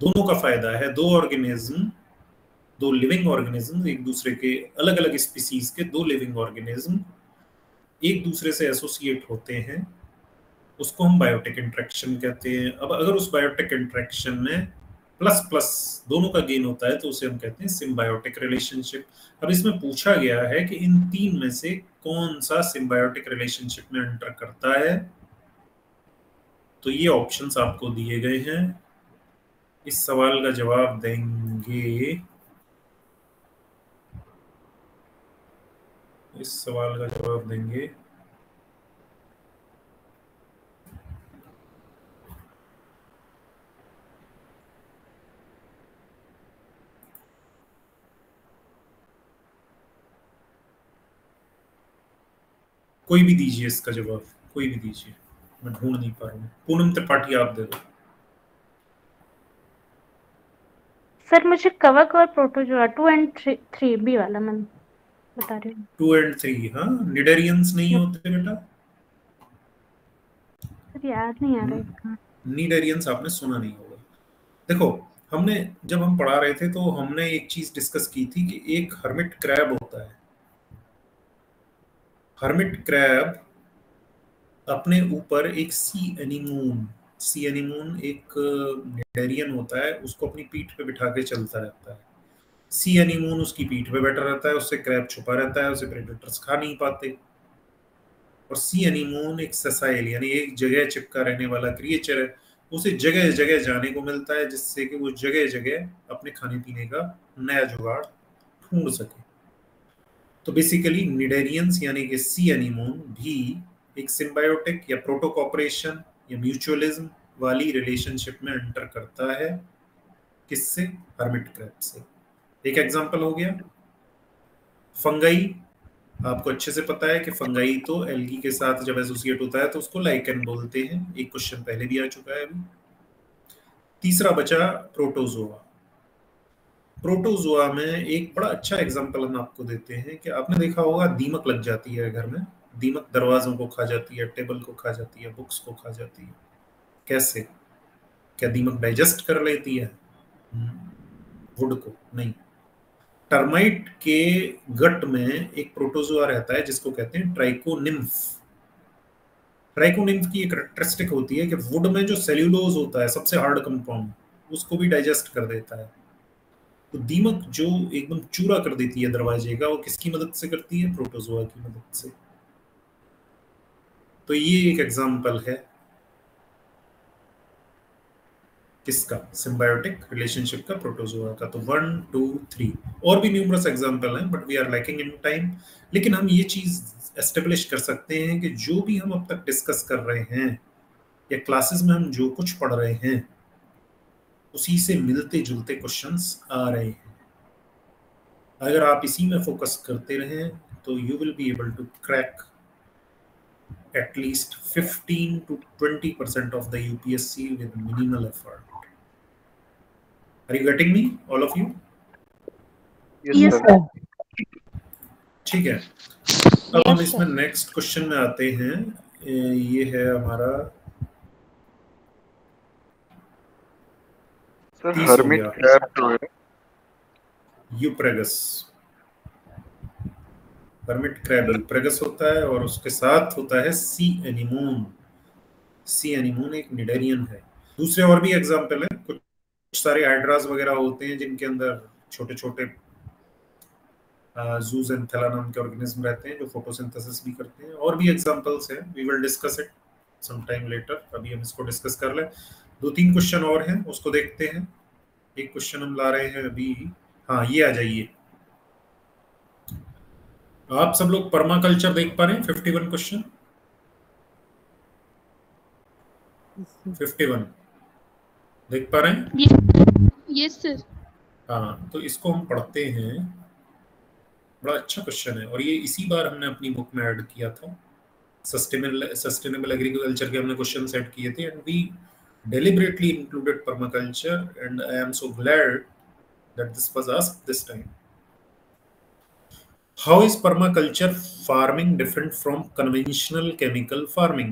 दोनों का फायदा है। दो लिविंग ऑर्गेनिज्म, एक दूसरे के अलग अलग स्पीसीज के दो लिविंग ऑर्गेनिज्म एक दूसरे से एसोसिएट होते हैं, उसको हम बायोटिक इंटरेक्शन कहते हैं। अब अगर उस बायोटिक इंटरेक्शन में प्लस प्लस दोनों का गेन होता है तो उसे हम कहते हैं सिम्बायोटिक रिलेशनशिप। अब इसमें पूछा गया है कि इन तीन में से कौन सा सिम्बायोटिक रिलेशनशिप में एंटर करता है, तो ये ऑप्शंस आपको दिए गए हैं। इस सवाल का जवाब देंगे, कोई भी दीजिए इसका जवाब, कोई भी दीजिए, मैं ढूंढ नहीं पा रहा हूँ। पूनम त्रिपाठी आप दे दो। सर मुझे कवक और प्रोटोजोआ 2 और 3 बी वाला मैं बता रही हूँ। 2 और 3, हाँ। निडेरियंस नहीं होते बेटा? सर याद नहीं आ रहा है। निडेरियंस आपने सुना नहीं होगा। देखो, जब हम पढ़ा रहे थे तो हमने एक चीज डिस्कस की थी कि एक हर्मिट क्रैब होता है। हर्मिट क्रैब अपने ऊपर एक सी एनीमून एक निडेरियन होता है, उसको अपनी पीठ पे बिठा के चलता रहता है। सी एनीमून उसकी पीठ पे बैठा रहता है, उससे क्रैब छुपा रहता है, उसे प्रेडेटर्स खा नहीं पाते। और सी एनीमून एक सेसाइल यानी एक जगह चिपका रहने वाला क्रिएचर है, उसे जगह जगह जाने को मिलता है जिससे कि वो जगह जगह अपने खाने पीने का नया जुगाड़ ढूंढ सके। तो बेसिकली निडेरियंस यानी कि सी एनीमून भी एक सिम्बायोटिक या प्रोटोकॉपरेशन या म्यूचुअलिज्म वाली रिलेशनशिप में एंटर करता है। किससे? हर्मिट क्रैब से। एक एग्जांपल हो गया, फंगाई आपको अच्छे से पता है कि फंगाई तो एल्गी के साथ जब एसोसिएट होता है तो उसको लाइकेन बोलते हैं। एक क्वेश्चन पहले भी आ चुका है अभी। तीसरा बचा प्रोटोजोआ। प्रोटोजोआ में एक बड़ा अच्छा एग्जांपल हम आपको देते हैं कि आपने देखा होगा दीमक लग जाती है घर में, दीमक दरवाजों को खा जाती है, टेबल को खा जाती है, बुक्स को खा जाती है। कैसे? क्या दीमक डाइजेस्ट कर लेती है वुड को? नहीं। टर्माइट के गट में एक प्रोटोजोआ रहता है जिसको कहते हैं ट्राइकोनिम्फ। ट्राइकोनिम्फ की एक कैरेक्टरिस्टिक होती है कि वुड में जो सेल्यूलोज होता है, सबसे हार्ड कंपाउंड, उसको भी डाइजेस्ट कर देता है। तो दीमक जो एकदम चूरा कर देती है दरवाजे का, वो किसकी मदद से करती है? प्रोटोजोआ की मदद से। तो ये एक एग्जांपल है किसका? सिम्बायोटिक रिलेशनशिप का, प्रोटोजोआ का। तो 1 2 3 और भी न्यूमरस एग्जांपल हैं, but we are lacking in time. लेकिन हम ये चीज एस्टेब्लिश कर सकते हैं कि जो भी हम अब तक डिस्कस कर रहे हैं या क्लासेस में हम जो कुछ पढ़ रहे हैं, उसी से मिलते जुलते क्वेश्चंस आ रहे हैं। अगर आप इसी में फोकस करते रहें तो you will be able to crack at least 15 to 20% of the UPSC with minimal effort. Are you getting me, all of you? Yes, sir. ठीक है। अब हम इसमें नेक्स्ट क्वेश्चन में आते हैं। ये है हमारा हर्मिट क्रैब जो है यूप्रेगस। हर्मिट क्रैब यूप्रेगस होता है और उसके साथ होता है सी एनीमोन। सी एनीमोन एक निडेरियन है। दूसरे और भी एग्जांपल है, कुछ सारे हाइड्रास वगैरह होते हैं जिनके अंदर छोटे छोटे ज़ूज़ेंथेला नाम के ऑर्गेनिज्म रहते हैं जो फोटोसिंथेसिस भी करते हैं। और भी एग्जांपल्स हैं, we will discuss it some time later. अभी हम इसको डिस्कस कर लें। 2-3 क्वेश्चन और हैं, उसको देखते हैं। एक क्वेश्चन हम ला रहे हैं अभी। हाँ, ये आ जाइए। आप सब लोग पर्माकल्चर देख पा रहे हैं? 51 क्वेश्चन 51 देख पा रहे हैं? Yes sir. हाँ, तो इसको हम पढ़ते हैं। बड़ा अच्छा क्वेश्चन है और ये इसी बार हमने अपनी बुक में ऐड किया था। सस्टेनेबल एग्रीकल्चर के हमने क्वेश्चन सेट किए थे and we deliberately included permaculture, and I am so glad that this was asked this time. How is permaculture farming different from conventional chemical farming?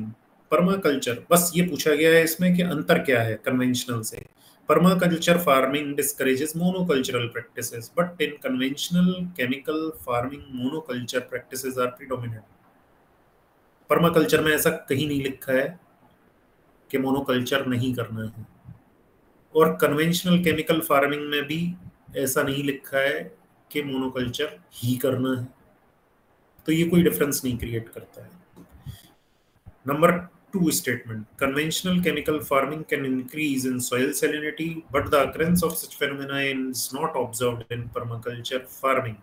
Permaculture, बस ये पूछा गया है इसमें कि अंतर क्या है conventional से। Permaculture farming discourages monocultural practices, but in conventional chemical farming, monoculture practices are predominant. Permaculture में ऐसा कहीं नहीं लिखा है कि मोनोकल्चर नहीं करना है, और कन्वेंशनल केमिकल फार्मिंग में भी ऐसा नहीं लिखा है कि मोनोकल्चर ही करना है। तो ये कोई डिफरेंस नहीं क्रिएट करता है। Number 2 statement, conventional chemical farming can increase in soil salinity but the occurrence of such phenomena is not observed in permaculture farming.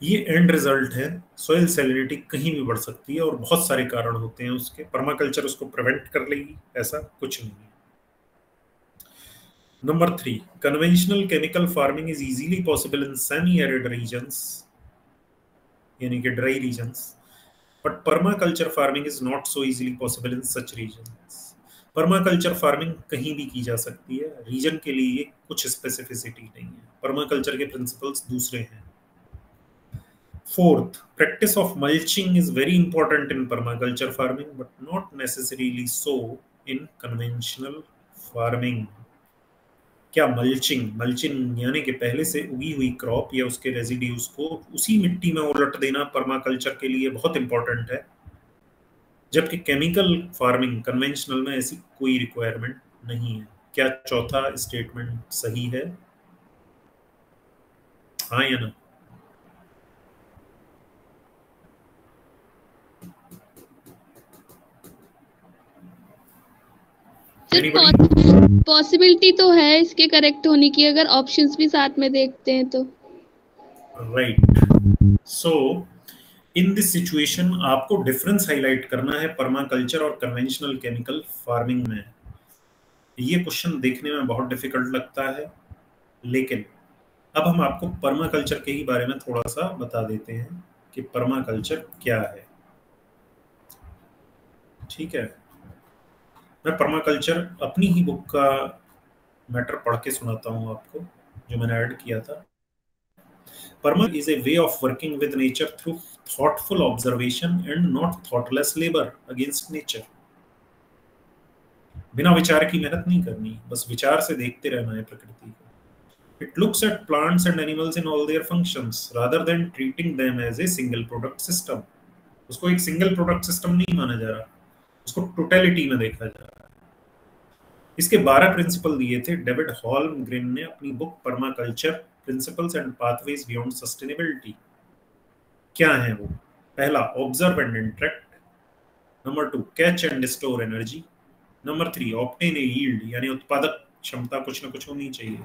ये एंड रिजल्ट है। सॉइल सैलिनिटी कहीं भी बढ़ सकती है और बहुत सारे कारण होते हैं उसके। पर्माकल्चर उसको प्रिवेंट कर लेगी, ऐसा कुछ नहीं है। Number 3, conventional chemical farming is easily possible in semi arid regions, यानी कि dry regions, but permaculture farming is not so easily possible in such regions. Permaculture farming कहीं भी की जा सकती है, रीजन के लिए कुछ स्पेसिफिसिटी नहीं है। पर्माकल्चर के प्रिंसिपल्स दूसरे हैं। Fourth, practice of mulching is very important in permaculture farming, but not necessarily so in conventional farming. क्या मल्चिंग यानी कि पहले से उगी हुई क्रॉप या उसके रेजिड्यूज को उसी मिट्टी में उलट देना पर्माकल्चर के लिए बहुत इंपॉर्टेंट है, जबकि केमिकल फार्मिंग कन्वेंशनल में ऐसी कोई रिक्वायरमेंट नहीं है। क्या चौथा स्टेटमेंट सही है? हाँ या ना? पॉसिबिलिटी तो है इसके करेक्ट होने की, अगर ऑप्शंस भी साथ में देखते हैं तो। Right. So in this situation आपको डिफरेंस हाईलाइट करना है पर्माकल्चर और कन्वेंशनल केमिकल फार्मिंग में। ये क्वेश्चन देखने में बहुत डिफिकल्ट लगता है, लेकिन अब हम आपको पर्माकल्चर के ही बारे में थोड़ा सा बता देते हैं कि पर्माकल्चर क्या है। ठीक है, मैं पर्माकल्चर अपनी ही बुक का मैटर पढ़ के सुनाता हूं आपको, जो मैंने ऐड किया था। Perma is a way of working with nature through thoughtful observation and not thoughtless labor against nature. बिना विचार की मेहनत नहीं करनी, बस विचार से देखते रहना है प्रकृति को। It looks at plants and animals in all their functions rather than treating them as a single product system. उसको एक सिंगल प्रोडक्ट सिस्टम नहीं माना जा रहा, उसको टोटलिटी में देखा जा रहा है। इसके 12 प्रिंसिपल दिए थे डेविड हॉल्मग्रेन ने अपनी book permaculture principles and pathways beyond sustainability. क्या है वो? पहला, observe and interact. Number 2, catch and store energy. Number 3, obtain a yield, यानी उत्पादक क्षमता कुछ ना कुछ होनी चाहिए।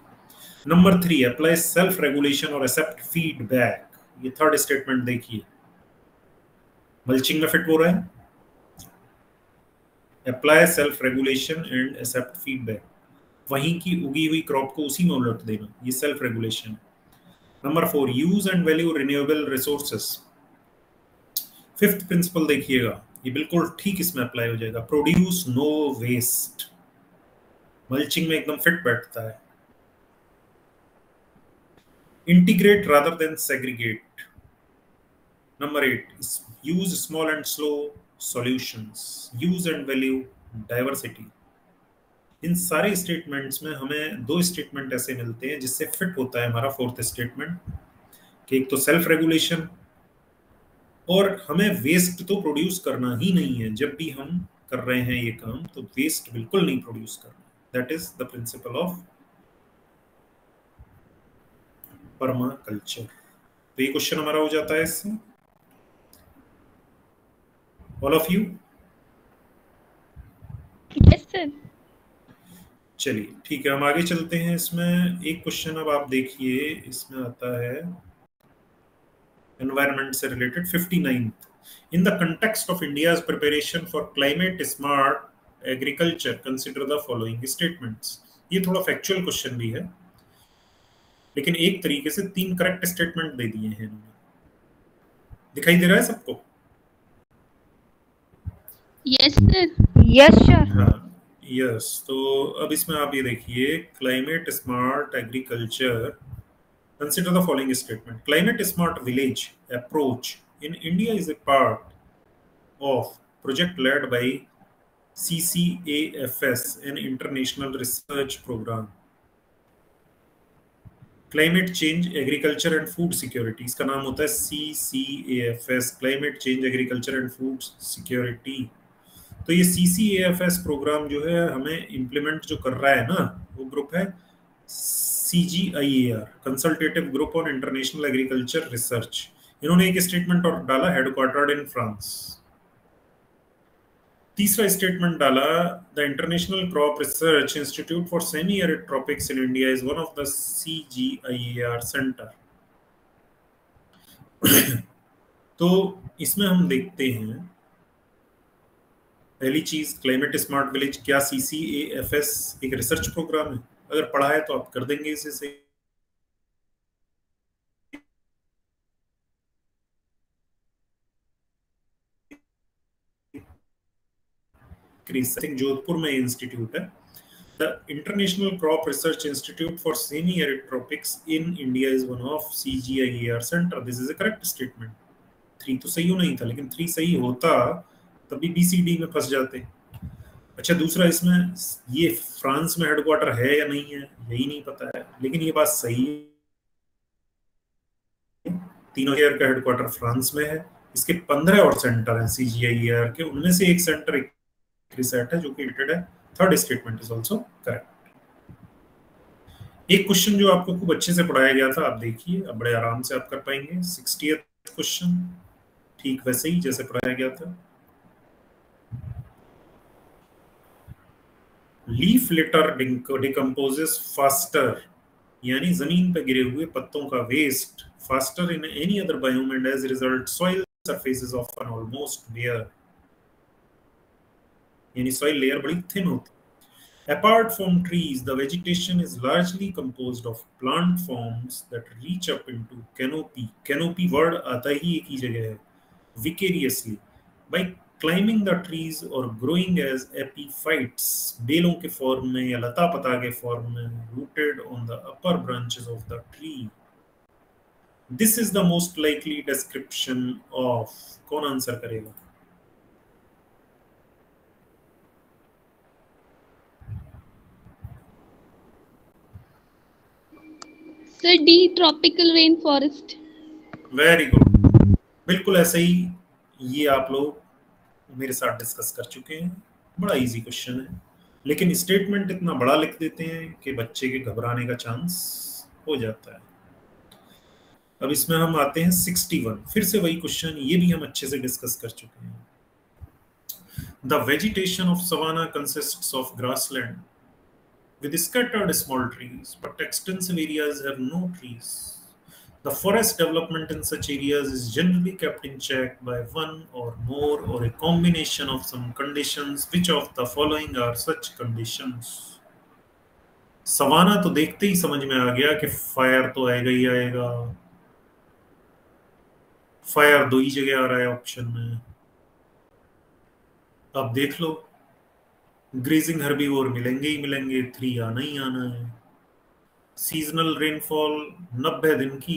नंबर 3, अप्लाई सेल्फ रेगुलेशन और एक्सेप्ट फीडबैक। ये थर्ड स्टेटमेंट देखिए, मल्चिंग में फिट हो रहा है। Apply self regulation and accept feedback, वहीं की उगी हुई क्रॉप को उसी में उलट देना, ये self regulation. Number 4, use and value renewable resources. Fifth principle देखिएगा, ये बिल्कुल ठीक इसमें अप्लाई हो जाएगा, प्रोड्यूस नो वेस्ट। मल्चिंग में एकदम फिट बैठता है। Integrate rather than segregate. Number 8, use small and slow solutions, use and value diversity. इन सारे स्टेटमेंट्स में हमें 2 स्टेटमेंट ऐसे मिलते हैं जिससे फिट होता है हमारा फोर्थ स्टेटमेंट, कि एक तो सेल्फ रेगुलेशन, और हमें वेस्ट तो प्रोड्यूस करना ही नहीं है। जब भी हम कर रहे हैं ये काम तो वेस्ट बिल्कुल नहीं प्रोड्यूस करना। That is the principle of permaculture. तो ये क्वेश्चन हमारा हो जाता है इससे। All of you? Yes sir. चलिए ठीक है, हम आगे चलते हैं। इसमें एक क्वेश्चन अब आप देखिए, इसमें आता है एनवायरनमेंट से related 59th। In the context of India's preparation for climate smart agriculture consider the following statements. ये थोड़ा फैक्चुअल क्वेश्चन भी है, लेकिन एक तरीके से 3 करेक्ट स्टेटमेंट दे दिए हैं इन्होंने। दिखाई दे रहा है सबको? Yes sir. Yes sir. हाँ यस। तो अब इसमें आप ये देखिए, climate smart agriculture consider the following statement. Climate smart village approach in India is a part of project led by CCAFS, an international research program. Climate change agriculture and food security, इसका नाम होता है CCAFS, climate change agriculture and food security। तो ये CCAFS programme जो है हमें implement जो कर रहा है ना, वो ग्रुप है CGIAR, consultative group on international agriculture research. इन्होंने एक स्टेटमेंट और डाला, हेडक्वार्टर्ड इन फ्रांस। तीसरा स्टेटमेंट डाला, the international crop research institute for semi arid tropics in India is one of the CGIAR centre. तो इसमें हम देखते हैं, पहली चीज, क्लाइमेट स्मार्ट विलेज क्या CCAFS एक रिसर्च प्रोग्राम है? अगर पढ़ा है तो आप कर देंगे इसे से। जोधपुर में इंस्टीट्यूट है। The international crop research institute for semi arid tropics in India is one of CGIAR centre. This is a correct statement. 3 तो सही नहीं था, लेकिन 3 सही होता तभी BCD में फंस जाते। अच्छा, दूसरा, इसमें ये फ्रांस में हेडक्वार्टर है या नहीं है यही नहीं पता है, लेकिन ये बात सही है, तीनों ईयर का हेडक्वार्टर फ्रांस में है। इसके 15 और सेंटर हैं CGIAR के, उनमें से एक सेंटर एक रिसर्च है जो कि रिलेटेड है। Third statement is also correct. एक क्वेश्चन जो आपको खूब अच्छे से पढ़ाया गया था, आप देखिए, अब बड़े आराम से आप कर पाएंगे। 60th क्वेश्चन ठीक वैसे ही जैसे पढ़ाया गया था। लीफ लिटर डिकम्पोजेस फास्टर, यानी जमीन पर गिरे हुए पत्तों का waste faster in any other biome and as result soil surfaces often almost bare, यानी सॉइल लेयर बड़ी थिन होती है। Apart from trees, the vegetation is largely composed of plant forms that reach up into canopy. Canopy word आता ही एक ही जगह है, vicariously, by climbing the trees or growing as epiphytes, बेलों के फॉर्म में या लता पता के फॉर्म में, rooted on the upper branches of the tree. This is the most likely description of, कौन आंसर करेगा? Sir D, tropical rain forest. Very good, बिल्कुल ऐसे ही ये आप लोग मेरे साथ डिस्कस कर चुके हैं। बड़ा इजी क्वेश्चन है, लेकिन स्टेटमेंट इतना बड़ा लिख देते हैं कि बच्चे के घबराने का चांस हो जाता है। अब इसमें हम आते हैं 61, फिर से वही क्वेश्चन, ये भी हम अच्छे से डिस्कस कर चुके हैं। The vegetation of savanna consists of grassland with scattered small trees, but extensive areas have no trees. The forest development in such areas is generally kept in check by one or more or a combination of some conditions. Which of the following are such conditions? Savanna तो देखते ही समझ में आ गया कि fire तो आएगा ही आएगा। Fire दो ही जगह आ रहा है ऑप्शन में। अब देख लो, ग्रेजिंग हर्बीवोर मिलेंगे ही मिलेंगे, 3 आना ही आना है। सीजनल रेनफॉल 90 दिन की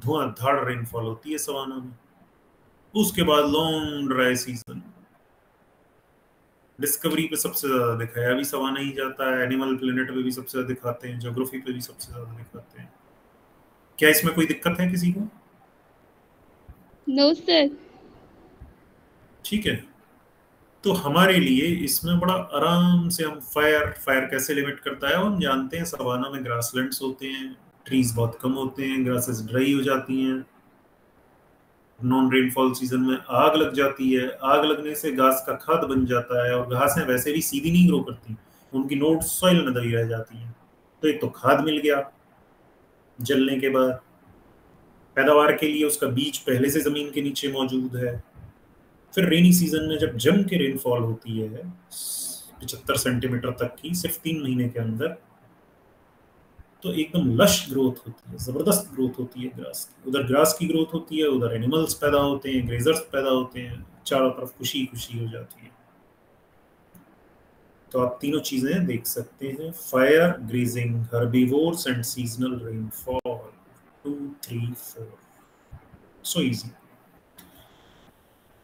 धुआंधार रेनफॉल होती है सवाना में। उसके बाद लॉन्ग ड्राई सीजन। डिस्कवरी पे सबसे ज्यादा दिखाया भी सवाना ही जाता है, एनिमल प्लेनेट पे भी सबसे ज्यादा दिखाते हैं, ज्योग्राफी पे भी सबसे ज्यादा दिखाते हैं। क्या इसमें कोई दिक्कत है किसी को? No sir. ठीक है, तो हमारे लिए इसमें बड़ा आराम से हम फायर कैसे लिमिट करता है हम जानते हैं। सवाना में ग्रासलैंड्स होते हैं, ट्रीज बहुत कम होते हैं, ग्रासेस ड्राई हो जाती हैं, नॉन रेनफॉल सीजन में आग लग जाती है। आग लगने से घास का खाद बन जाता है, और घासें वैसे भी सीधी नहीं ग्रो करती, उनकी नोड्स सॉइल में दबी रह जाती हैं। तो एक तो खाद मिल गया जलने के बाद, पैदावार के लिए उसका बीज पहले से जमीन के नीचे मौजूद है। फिर रेनी सीजन में जब जम के रेनफॉल होती है 75 सेंटीमीटर तक की सिर्फ 3 महीने के अंदर, तो एकदम लश ग्रोथ होती है, जबरदस्त ग्रोथ होती है ग्रास की। उधर ग्रास की ग्रोथ होती है, उधर एनिमल्स पैदा होते हैं, ग्रेजर्स पैदा होते हैं, चारों तरफ खुशी खुशी हो जाती है। तो आप तीनों चीजें देख सकते हैं, fire, grazing, herbivores and seasonal rainfall. 2, 3, 4, so easy.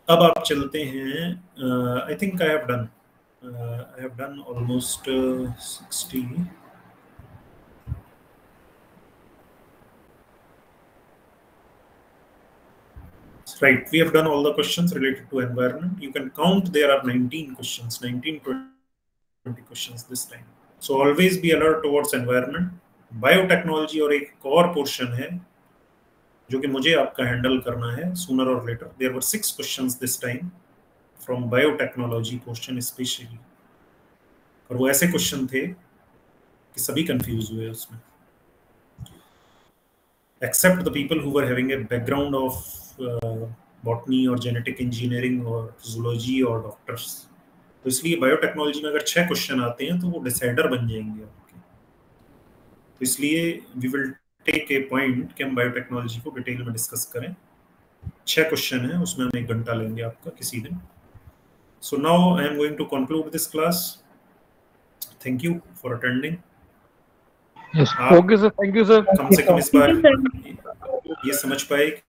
अब आप चलते हैं, I think I have done almost 60। Right, we have done all the questions related to environment. You can count, there are 19 questions, 19-20 questions this time. So always be alert towards environment. Biotechnology और एक और portion है जो कि मुझे आपका handle करना है sooner or later. There were 6 questions this time from biotechnology portion especially. और वो ऐसे क्वेश्चन थे कि सभी कंफ्यूज हुए उसमें, except the people who were having a background of botany और जेनेटिक इंजीनियरिंग और जूलॉजी और डॉक्टर्स। तो इसलिए बायोटेक्नोलॉजी में अगर 6 क्वेश्चन आते हैं तो वो डिसाइडर बन जाएंगे आपके। तो इसलिए we will take a point कि हम बायोटेक्नोलॉजी को डिटेल में डिस्कस करें। 6 क्वेश्चन है, उसमें हम 1 घंटा लेंगे आपका किसी दिन। So now I am going to conclude this class. Thank you for attending. Okay sir, thank you sir. कम से कम इस बार ये समझ पाए